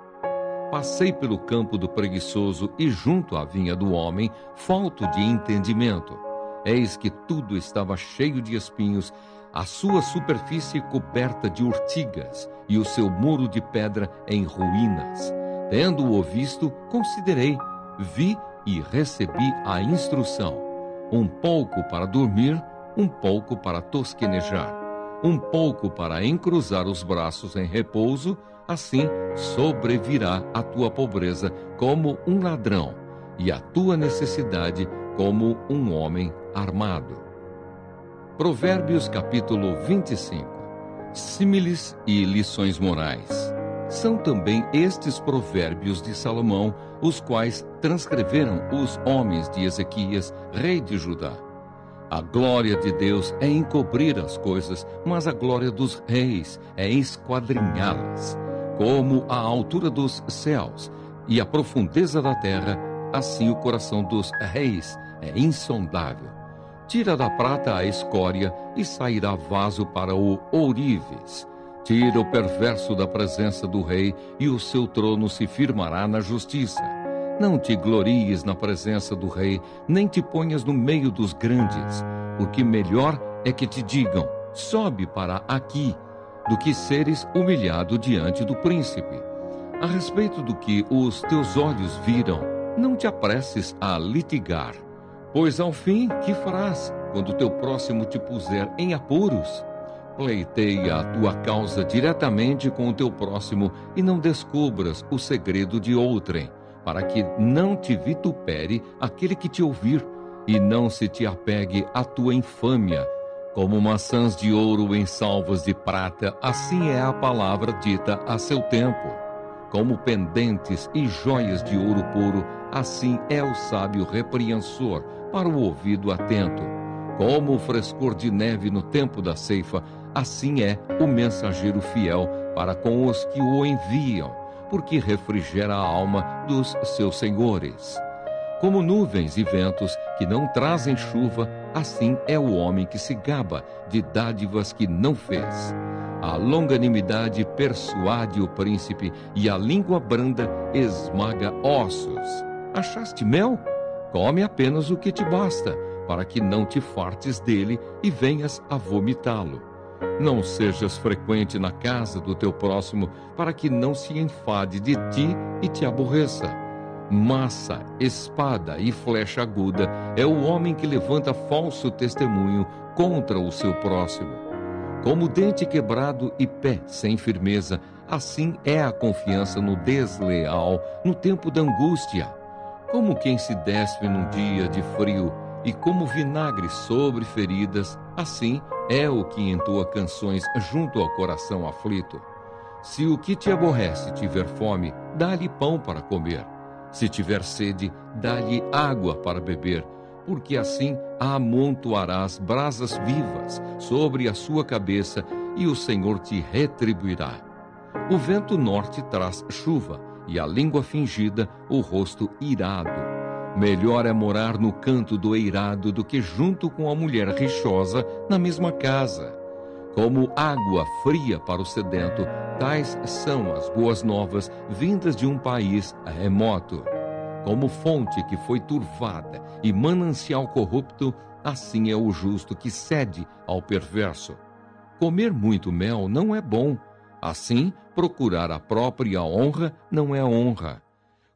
Passei pelo campo do preguiçoso e junto à vinha do homem, falto de entendimento. Eis que tudo estava cheio de espinhos, a sua superfície coberta de urtigas e o seu muro de pedra em ruínas. Tendo-o visto, considerei, vi e recebi a instrução. Um pouco para dormir, um pouco para tosquenejar, um pouco para encruzar os braços em repouso, assim sobrevirá a tua pobreza como um ladrão, e a tua necessidade como um homem armado. Provérbios capítulo 25. Símiles e lições morais. São também estes provérbios de Salomão, os quais transcreveram os homens de Ezequias, rei de Judá. A glória de Deus é encobrir as coisas, mas a glória dos reis é esquadrinhá-las. Como a altura dos céus e a profundeza da terra, assim o coração dos reis é insondável. Tira da prata a escória e sairá vaso para o ourives. Tira o perverso da presença do rei e o seu trono se firmará na justiça. Não te glories na presença do rei, nem te ponhas no meio dos grandes, porque melhor é que te digam, sobe para aqui, do que seres humilhado diante do príncipe. A respeito do que os teus olhos viram, não te apresses a litigar, pois ao fim, que farás quando teu próximo te puser em apuros? Pleiteia a tua causa diretamente com o teu próximo e não descubras o segredo de outrem, para que não te vitupere aquele que te ouvir e não se te apegue à tua infâmia. Como maçãs de ouro em salvas de prata, assim é a palavra dita a seu tempo. Como pendentes e joias de ouro puro, assim é o sábio repreensor para o ouvido atento. Como o frescor de neve no tempo da ceifa, assim é o mensageiro fiel para com os que o enviam, porque refrigera a alma dos seus senhores. Como nuvens e ventos que não trazem chuva, assim é o homem que se gaba de dádivas que não fez. A longanimidade persuade o príncipe e a língua branda esmaga ossos. Achaste mel? Come apenas o que te basta, para que não te fartes dele e venhas a vomitá-lo. Não sejas frequente na casa do teu próximo, para que não se enfade de ti e te aborreça. Massa, espada e flecha aguda é o homem que levanta falso testemunho contra o seu próximo. Como dente quebrado e pé sem firmeza, assim é a confiança no desleal no tempo da angústia. Como quem se despe num dia de frio e como vinagre sobre feridas, assim é o que entoa canções junto ao coração aflito. Se o que te aborrece tiver fome, dá-lhe pão para comer. Se tiver sede, dá-lhe água para beber, porque assim amontoarás brasas vivas sobre a sua cabeça e o Senhor te retribuirá. O vento norte traz chuva e a língua fingida o rosto irado. Melhor é morar no canto do eirado do que junto com a mulher rixosa na mesma casa. Como água fria para o sedento, tais são as boas novas vindas de um país remoto. Como fonte que foi turvada e manancial corrupto, assim é o justo que cede ao perverso. Comer muito mel não é bom, assim procurar a própria honra não é honra.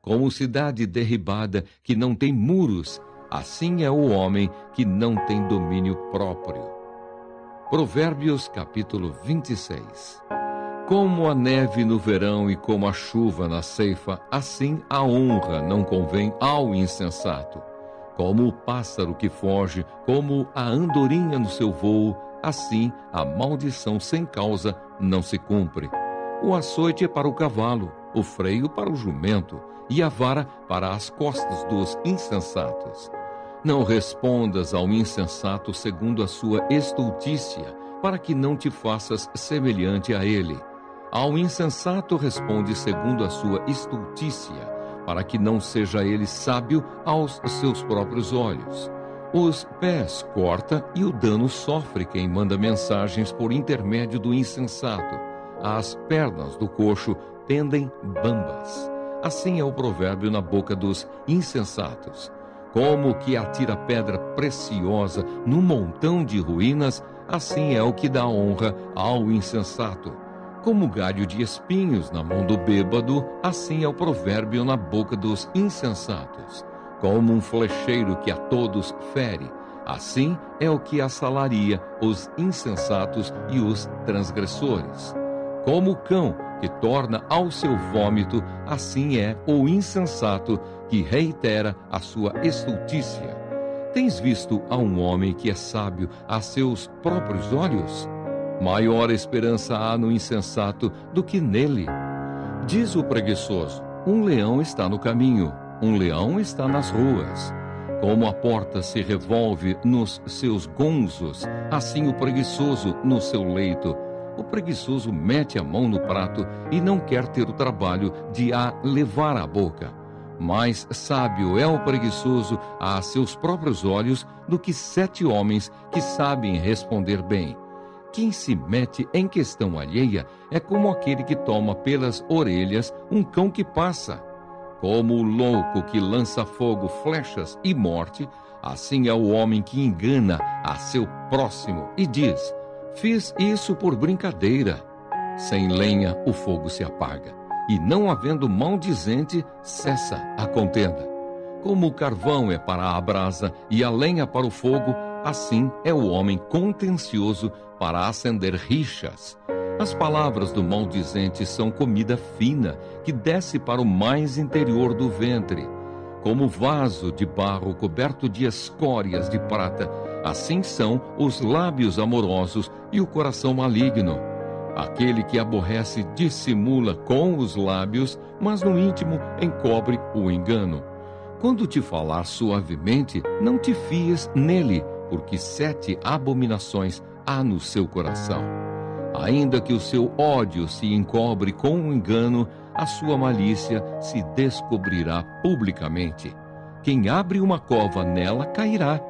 Como cidade derribada que não tem muros, assim é o homem que não tem domínio próprio. Provérbios capítulo 26. Como a neve no verão e como a chuva na ceifa, assim a honra não convém ao insensato. Como o pássaro que foge, como a andorinha no seu voo, assim a maldição sem causa não se cumpre. O açoite é para o cavalo, o freio para o jumento, e a vara para as costas dos insensatos. Não respondas ao insensato segundo a sua estultícia, para que não te faças semelhante a ele. Ao insensato responde segundo a sua estultícia, para que não seja ele sábio aos seus próprios olhos. Os pés corta e o dano sofre quem manda mensagens por intermédio do insensato. As pernas do coxo pendem bambas. Assim é o provérbio na boca dos insensatos. Como que atira pedra preciosa num montão de ruínas, assim é o que dá honra ao insensato. Como galho de espinhos na mão do bêbado, assim é o provérbio na boca dos insensatos. Como um flecheiro que a todos fere, assim é o que assalaria os insensatos e os transgressores. Como o cão que torna ao seu vômito, assim é o insensato que reitera a sua estultícia. Tens visto a um homem que é sábio a seus próprios olhos? Maior esperança há no insensato do que nele. Diz o preguiçoso: um leão está no caminho, um leão está nas ruas. Como a porta se revolve nos seus gonzos, assim o preguiçoso no seu leito. O preguiçoso mete a mão no prato e não quer ter o trabalho de a levar à boca. Mais sábio é o preguiçoso a seus próprios olhos do que 7 homens que sabem responder bem. Quem se mete em questão alheia é como aquele que toma pelas orelhas um cão que passa. Como o louco que lança fogo, flechas e morte, assim é o homem que engana a seu próximo e diz: fiz isso por brincadeira. Sem lenha o fogo se apaga, e não havendo maldizente, cessa a contenda. Como o carvão é para a brasa e a lenha para o fogo, assim é o homem contencioso para acender rixas. As palavras do maldizente são comida fina, que desce para o mais interior do ventre. Como vaso de barro coberto de escórias de prata, assim são os lábios amorosos e o coração maligno. Aquele que aborrece dissimula com os lábios, mas no íntimo encobre o engano. Quando te falar suavemente, não te fies nele, porque 7 abominações há no seu coração. Ainda que o seu ódio se encobre com o engano, a sua malícia se descobrirá publicamente. Quem abre uma cova nela cairá,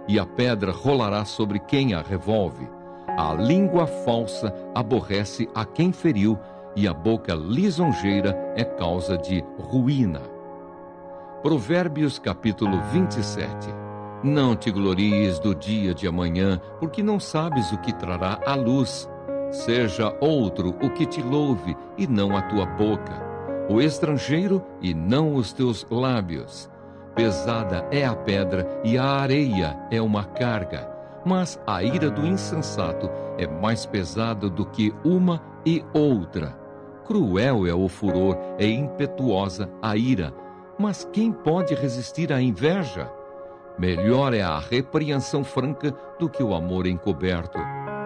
e a pedra rolará sobre quem a revolve. A língua falsa aborrece a quem feriu, e a boca lisonjeira é causa de ruína. Provérbios capítulo 27. Não te glories do dia de amanhã, porque não sabes o que trará a luz. Seja outro o que te louve, e não a tua boca, o estrangeiro, e não os teus lábios. Pesada é a pedra, e a areia é uma carga, mas a ira do insensato é mais pesada do que uma e outra. Cruel é o furor, e impetuosa a ira, mas quem pode resistir à inveja? Melhor é a repreensão franca do que o amor encoberto.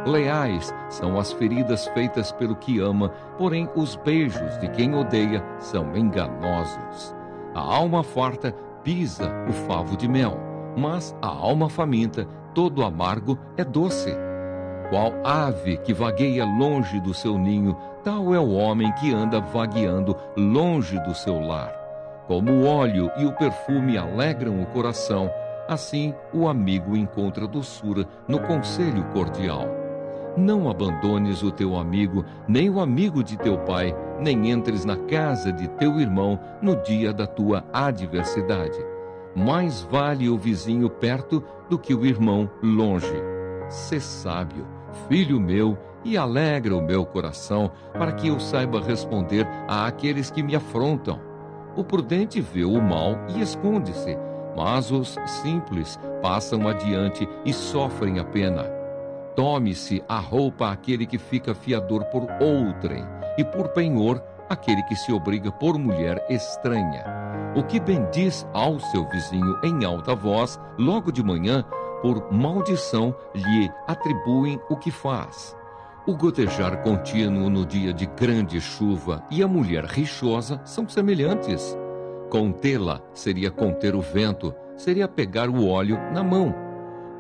Leais são as feridas feitas pelo que ama, porém os beijos de quem odeia são enganosos. A alma farta pisa o favo de mel, mas a alma faminta, todo amargo é doce. Qual ave que vagueia longe do seu ninho, tal é o homem que anda vagueando longe do seu lar. Como o óleo e o perfume alegram o coração, assim o amigo encontra doçura no conselho cordial. Não abandones o teu amigo, nem o amigo de teu pai, nem entres na casa de teu irmão no dia da tua adversidade. Mais vale o vizinho perto do que o irmão longe. Sê sábio, filho meu, e alegra o meu coração, para que eu saiba responder àqueles que me afrontam. O prudente vê o mal e esconde-se, mas os simples passam adiante e sofrem a pena. Tome-se a roupa aquele que fica fiador por outrem, e por penhor aquele que se obriga por mulher estranha. O que bendiz ao seu vizinho em alta voz, logo de manhã, por maldição lhe atribuem o que faz. O gotejar contínuo no dia de grande chuva e a mulher rixosa são semelhantes. Contê-la seria conter o vento, seria pegar o óleo na mão.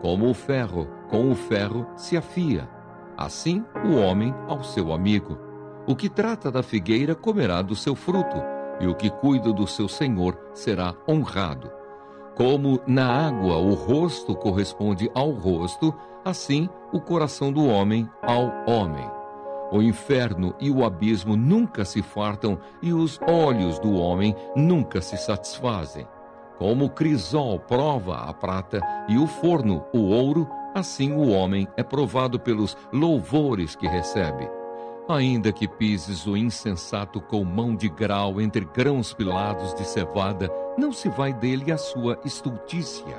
Como o ferro, com o ferro se afia. Assim o homem ao seu amigo. O que trata da figueira comerá do seu fruto, e o que cuida do seu senhor será honrado. Como na água o rosto corresponde ao rosto, assim o coração do homem ao homem. O inferno e o abismo nunca se fartam, e os olhos do homem nunca se satisfazem. Como o crisol prova a prata e o forno o ouro, assim o homem é provado pelos louvores que recebe. Ainda que pises o insensato com mão de grau entre grãos pilados de cevada, não se vai dele a sua estultícia.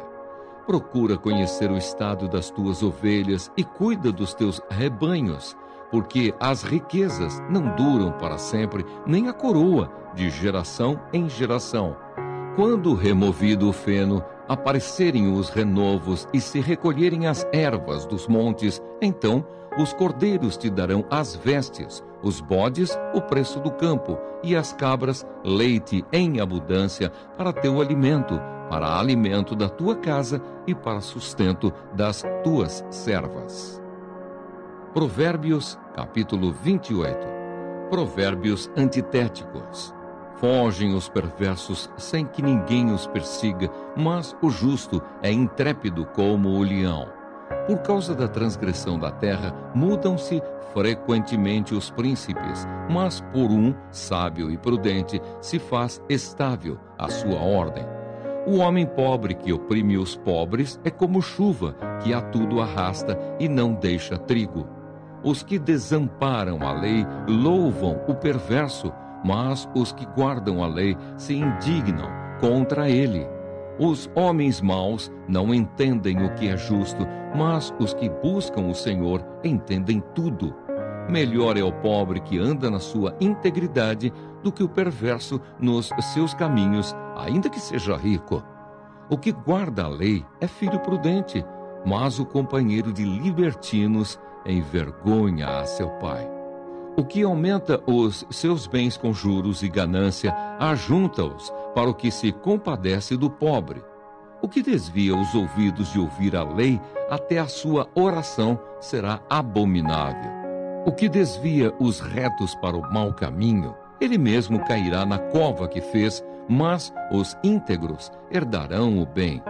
Procura conhecer o estado das tuas ovelhas e cuida dos teus rebanhos, porque as riquezas não duram para sempre, nem a coroa, de geração em geração. Quando removido o feno, aparecerem os renovos e se recolherem as ervas dos montes, então os cordeiros te darão as vestes, os bodes o preço do campo, e as cabras leite em abundância para teu alimento, para alimento da tua casa e para sustento das tuas servas. Provérbios, capítulo 28. Provérbios antitéticos. Fogem os perversos sem que ninguém os persiga, mas o justo é intrépido como o leão. Por causa da transgressão da terra, mudam-se frequentemente os príncipes, mas por um sábio e prudente se faz estável a sua ordem. O homem pobre que oprime os pobres é como chuva que a tudo arrasta e não deixa trigo. Os que desamparam a lei louvam o perverso, mas os que guardam a lei se indignam contra ele. Os homens maus não entendem o que é justo, mas os que buscam o Senhor entendem tudo. Melhor é o pobre que anda na sua integridade do que o perverso nos seus caminhos, ainda que seja rico. O que guarda a lei é filho prudente, mas o companheiro de libertinos envergonha a seu pai. O que aumenta os seus bens com juros e ganância, ajunta-os para o que se compadece do pobre. O que desvia os ouvidos de ouvir a lei, até a sua oração será abominável. O que desvia os retos para o mau caminho, ele mesmo cairá na cova que fez, mas os íntegros herdarão o bem.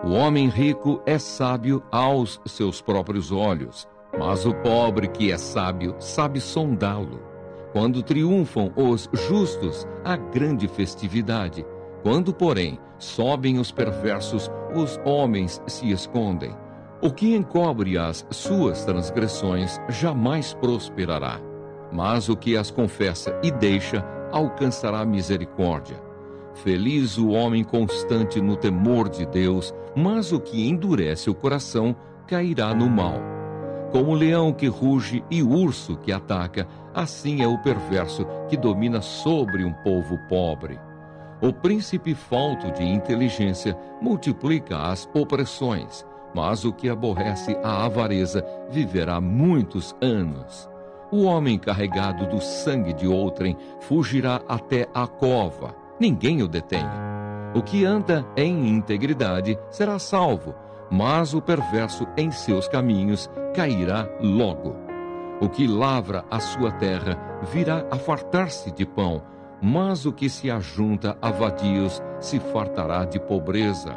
O homem rico é sábio aos seus próprios olhos, mas o pobre que é sábio sabe sondá-lo. Quando triunfam os justos, há grande festividade. Quando, porém, sobem os perversos, os homens se escondem. O que encobre as suas transgressões jamais prosperará, mas o que as confessa e deixa alcançará misericórdia. Feliz o homem constante no temor de Deus, mas o que endurece o coração cairá no mal. Como o leão que ruge e o urso que ataca, assim é o perverso que domina sobre um povo pobre. O príncipe falto de inteligência multiplica as opressões, mas o que aborrece a avareza viverá muitos anos. O homem carregado do sangue de outrem fugirá até a cova, ninguém o detém. O que anda em integridade será salvo, mas o perverso em seus caminhos cairá logo. O que lavra a sua terra virá a fartar-se de pão, mas o que se ajunta a vadios se fartará de pobreza.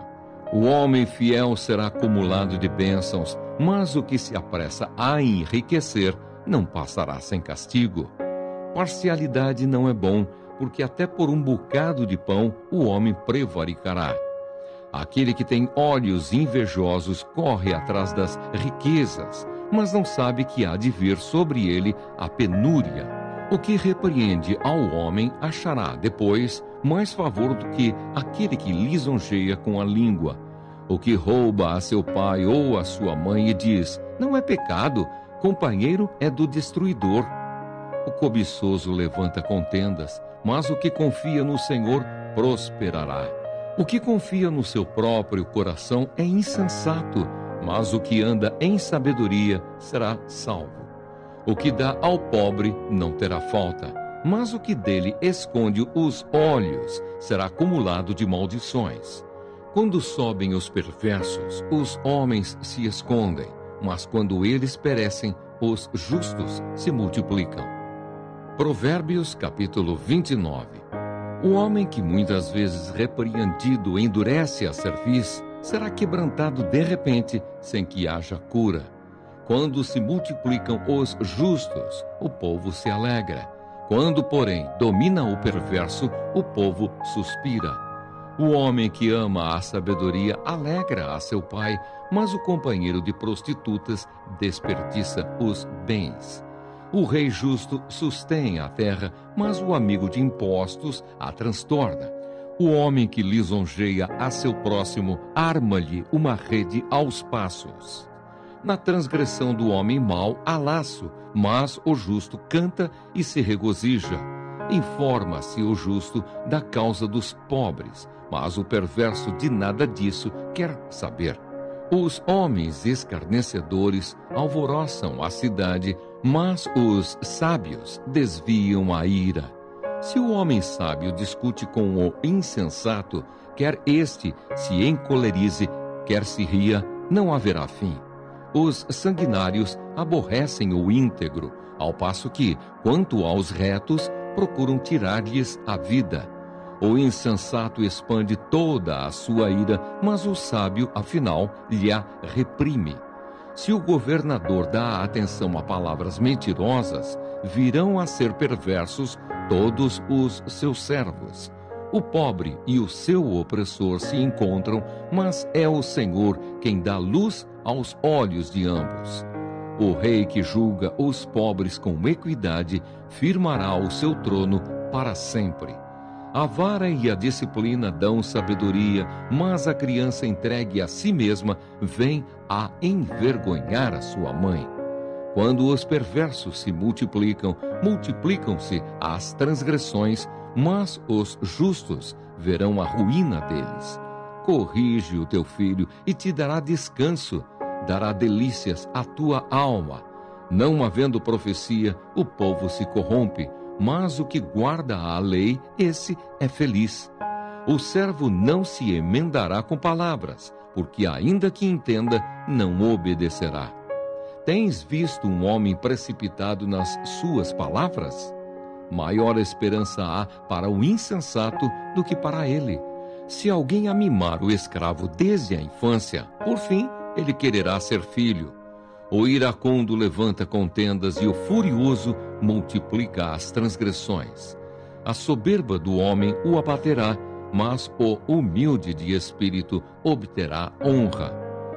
O homem fiel será acumulado de bênçãos, mas o que se apressa a enriquecer não passará sem castigo. Parcialidade não é bom, porque até por um bocado de pão o homem prevaricará. Aquele que tem olhos invejosos corre atrás das riquezas, mas não sabe que há de vir sobre ele a penúria. O que repreende ao homem achará depois mais favor do que aquele que lisonjeia com a língua. O que rouba a seu pai ou a sua mãe e diz, não é pecado, companheiro é do destruidor. O cobiçoso levanta contendas, mas o que confia no Senhor prosperará. O que confia no seu próprio coração é insensato, mas o que anda em sabedoria será salvo. O que dá ao pobre não terá falta, mas o que dele esconde os olhos será acumulado de maldições. Quando sobem os perversos, os homens se escondem, mas quando eles perecem, os justos se multiplicam. Provérbios capítulo 29. O homem que muitas vezes repreendido endurece a cerviz, será quebrantado de repente, sem que haja cura. Quando se multiplicam os justos, o povo se alegra. Quando, porém, domina o perverso, o povo suspira. O homem que ama a sabedoria alegra a seu pai, mas o companheiro de prostitutas desperdiça os bens. O rei justo sustém a terra, mas o amigo de impostos a transtorna. O homem que lisonjeia a seu próximo arma-lhe uma rede aos passos. Na transgressão do homem mau há laço, mas o justo canta e se regozija. Informa-se o justo da causa dos pobres, mas o perverso de nada disso quer saber. Os homens escarnecedores alvoroçam a cidade, mas os sábios desviam a ira. Se o homem sábio discute com o insensato, quer este se encolerize, quer se ria, não haverá fim. Os sanguinários aborrecem o íntegro, ao passo que, quanto aos retos, procuram tirar-lhes a vida. O insensato expande toda a sua ira, mas o sábio, afinal, lhe a reprime. Se o governador dá atenção a palavras mentirosas, virão a ser perversos todos os seus servos. O pobre e o seu opressor se encontram, mas é o Senhor quem dá luz aos olhos de ambos. O rei que julga os pobres com equidade firmará o seu trono para sempre. A vara e a disciplina dão sabedoria, mas a criança entregue a si mesma vem a envergonhar a sua mãe. Quando os perversos se multiplicam, multiplicam-se as transgressões, mas os justos verão a ruína deles. Corrige o teu filho e te dará descanso, dará delícias à tua alma. Não havendo profecia, o povo se corrompe, mas o que guarda a lei, esse é feliz. O servo não se emendará com palavras, porque ainda que entenda, não obedecerá. Tens visto um homem precipitado nas suas palavras? Maior esperança há para o insensato do que para ele. Se alguém amimar o escravo desde a infância, por fim, ele quererá ser filho. O iracundo levanta contendas e o furioso multiplica as transgressões. A soberba do homem o abaterá, mas o humilde de espírito obterá honra.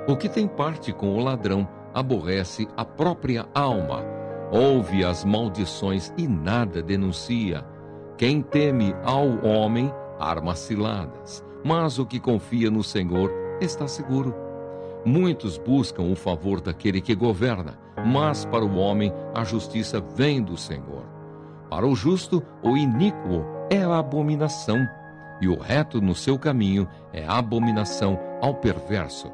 O que tem parte com o ladrão aborrece a própria alma. Ouve as maldições e nada denuncia. Quem teme ao homem arma ciladas, mas o que confia no Senhor está seguro. Muitos buscam o favor daquele que governa, mas para o homem a justiça vem do Senhor. Para o justo, o iníquo é a abominação, e o reto no seu caminho é abominação ao perverso.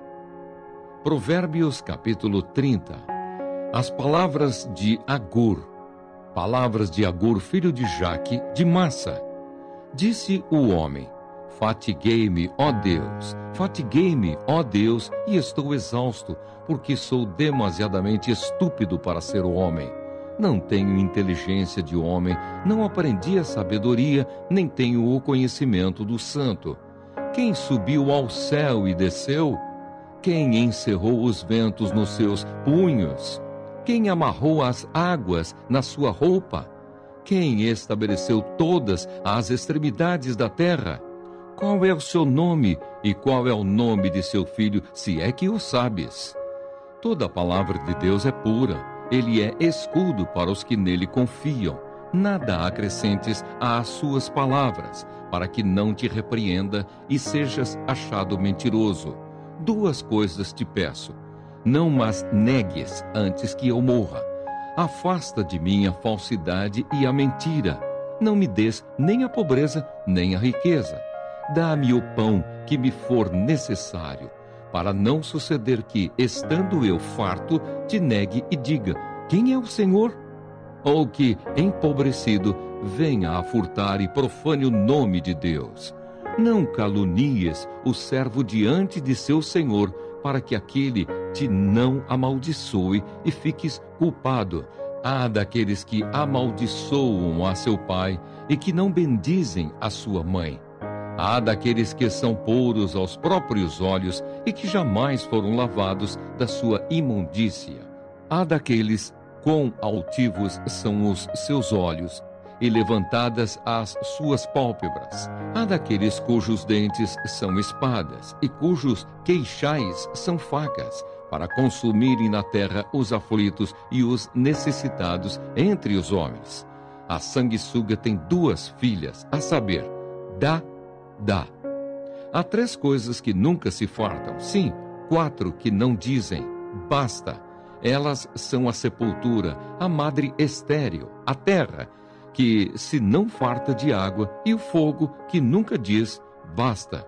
Provérbios capítulo 30. As palavras de Agur. Palavras de Agur, filho de Jaque, de Massa. Disse o homem: fatiguei-me, ó Deus, e estou exausto, porque sou demasiadamente estúpido para ser homem. Não tenho inteligência de homem, não aprendi a sabedoria, nem tenho o conhecimento do santo. Quem subiu ao céu e desceu? Quem encerrou os ventos nos seus punhos? Quem amarrou as águas na sua roupa? Quem estabeleceu todas as extremidades da terra? Qual é o seu nome e qual é o nome de seu filho, se é que o sabes? Toda a palavra de Deus é pura. Ele é escudo para os que nele confiam. Nada acrescentes às suas palavras, para que não te repreenda e sejas achado mentiroso. 2 coisas te peço. Não mas negues antes que eu morra. Afasta de mim a falsidade e a mentira. Não me des nem a pobreza, nem a riqueza. Dá-me o pão que me for necessário, para não suceder que, estando eu farto, te negue e diga: quem é o Senhor? Ou que, empobrecido, venha a furtar e profane o nome de Deus. Não calunies o servo diante de seu senhor, para que aquele te não amaldiçoe e fiques culpado. Há daqueles que amaldiçoam a seu pai e que não bendizem a sua mãe. Há daqueles que são puros aos próprios olhos e que jamais foram lavados da sua imundícia. Há daqueles quão altivos são os seus olhos e levantadas as suas pálpebras. Há daqueles cujos dentes são espadas e cujos queixais são facas, para consumirem na terra os aflitos e os necessitados entre os homens. A sanguessuga tem 2 filhas, a saber, dá. Há 3 coisas que nunca se fartam, sim, 4 que não dizem, basta. Elas são a sepultura, a madre estéril, a terra, que se não farta de água, e o fogo, que nunca diz, basta.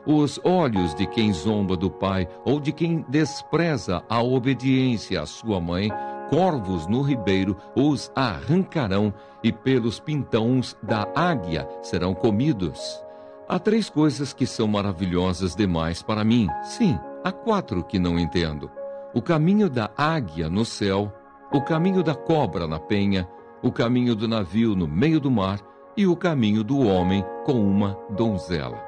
Os olhos de quem zomba do pai, ou de quem despreza a obediência à sua mãe, corvos no ribeiro os arrancarão, e pelos pintões da águia serão comidos. Há 3 coisas que são maravilhosas demais para mim. Sim, há 4 que não entendo. O caminho da águia no céu, o caminho da cobra na penha, o caminho do navio no meio do mar e o caminho do homem com uma donzela.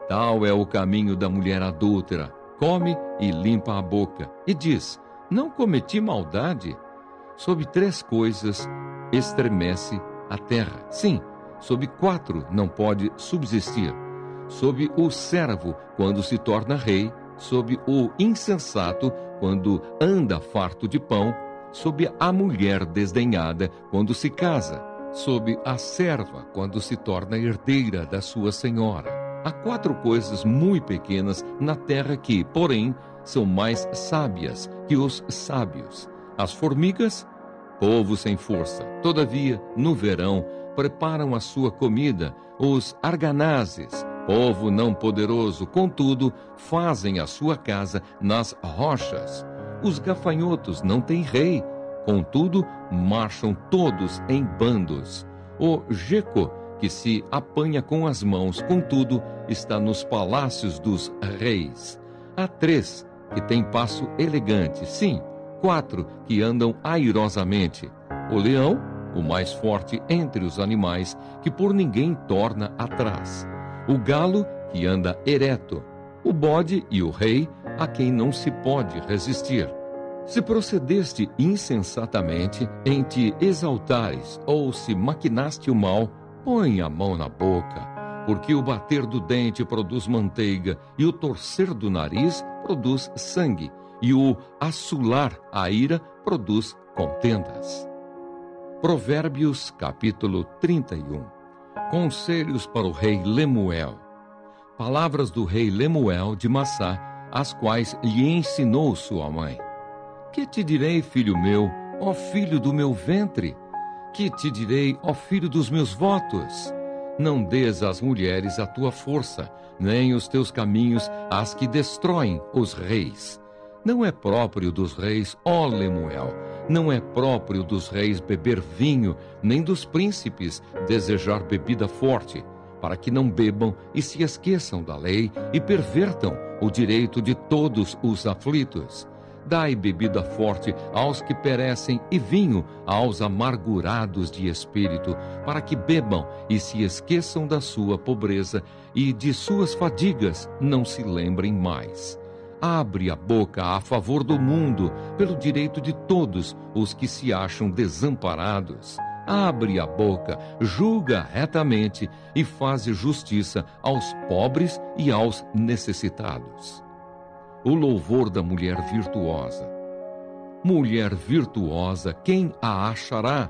Tal é o caminho da mulher adúltera. Come e limpa a boca e diz: não cometi maldade. Sob 3 coisas estremece a terra. Sim, sob 4 não pode subsistir. Sob o servo, quando se torna rei, sob o insensato, quando anda farto de pão, sob a mulher desdenhada, quando se casa, sob a serva, quando se torna herdeira da sua senhora. Há 4 coisas muito pequenas na terra que, porém, são mais sábias que os sábios. As formigas, povo sem força, todavia, no verão, preparam a sua comida. Os arganazes, povo não poderoso, contudo, fazem a sua casa nas rochas. Os gafanhotos não têm rei, contudo, marcham todos em bandos. O geco, que se apanha com as mãos, contudo, está nos palácios dos reis. Há 3 que têm passo elegante, sim, 4 que andam airosamente. O leão, o mais forte entre os animais, que por ninguém torna atrás. O galo, que anda ereto. O bode e o rei, a quem não se pode resistir. Se procedeste insensatamente em te exaltares, ou se maquinaste o mal, põe a mão na boca, porque o bater do dente produz manteiga, e o torcer do nariz produz sangue, e o assolar a ira produz contendas. Provérbios, capítulo 31. Conselhos para o rei Lemuel. Palavras do rei Lemuel de Massá, as quais lhe ensinou sua mãe. Que te direi, filho meu, ó filho do meu ventre? Que te direi, ó filho dos meus votos? Não des às mulheres a tua força, nem os teus caminhos às que destroem os reis. Não é próprio dos reis, ó Lemuel, não é próprio dos reis beber vinho, nem dos príncipes desejar bebida forte, para que não bebam e se esqueçam da lei e pervertam o direito de todos os aflitos. Dai bebida forte aos que perecem e vinho aos amargurados de espírito, para que bebam e se esqueçam da sua pobreza e de suas fadigas não se lembrem mais. Abre a boca a favor do mundo, pelo direito de todos os que se acham desamparados. Abre a boca, julga retamente e faz justiça aos pobres e aos necessitados. O louvor da mulher virtuosa. Mulher virtuosa, quem a achará?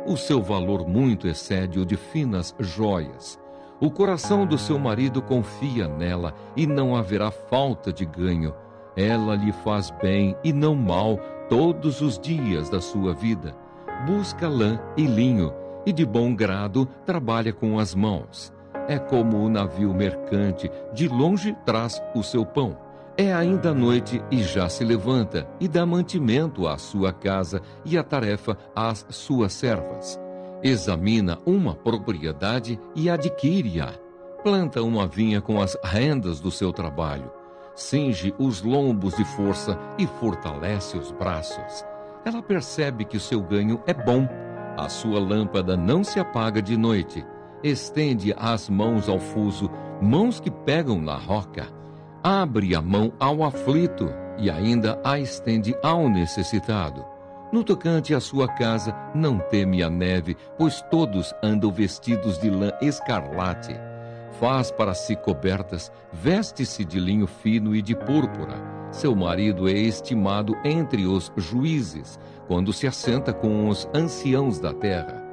O seu valor muito excede o de finas joias. O coração do seu marido confia nela e não haverá falta de ganho. Ela lhe faz bem e não mal todos os dias da sua vida. Busca lã e linho e de bom grado trabalha com as mãos. É como o navio mercante, de longe traz o seu pão. É ainda noite e já se levanta, e dá mantimento à sua casa e a tarefa às suas servas. Examina uma propriedade e adquire-a. Planta uma vinha com as rendas do seu trabalho. Cinge os lombos de força e fortalece os braços. Ela percebe que o seu ganho é bom. A sua lâmpada não se apaga de noite. Estende as mãos ao fuso, mãos que pegam na roca. Abre a mão ao aflito e ainda a estende ao necessitado. No tocante à sua casa, não teme a neve, pois todos andam vestidos de lã escarlate. Faz para si cobertas, veste-se de linho fino e de púrpura. Seu marido é estimado entre os juízes, quando se assenta com os anciãos da terra.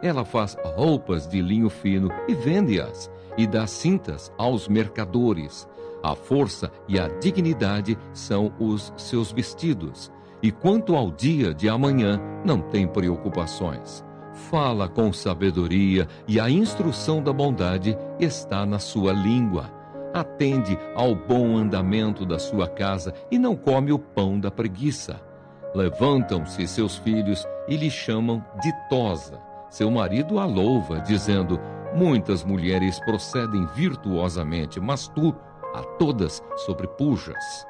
Ela faz roupas de linho fino e vende-as, e dá cintas aos mercadores. A força e a dignidade são os seus vestidos. E quanto ao dia de amanhã, não tem preocupações. Fala com sabedoria e a instrução da bondade está na sua língua. Atende ao bom andamento da sua casa e não come o pão da preguiça. Levantam-se seus filhos e lhe chamam ditosa. Seu marido a louva, dizendo: muitas mulheres procedem virtuosamente, mas tu a todas sobrepujas.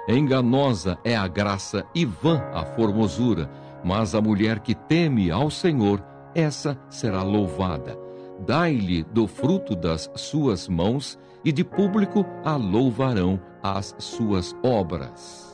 Enganosa é a graça e vã a formosura, mas a mulher que teme ao Senhor, essa será louvada. Dai-lhe do fruto das suas mãos, e de público a louvarão as suas obras.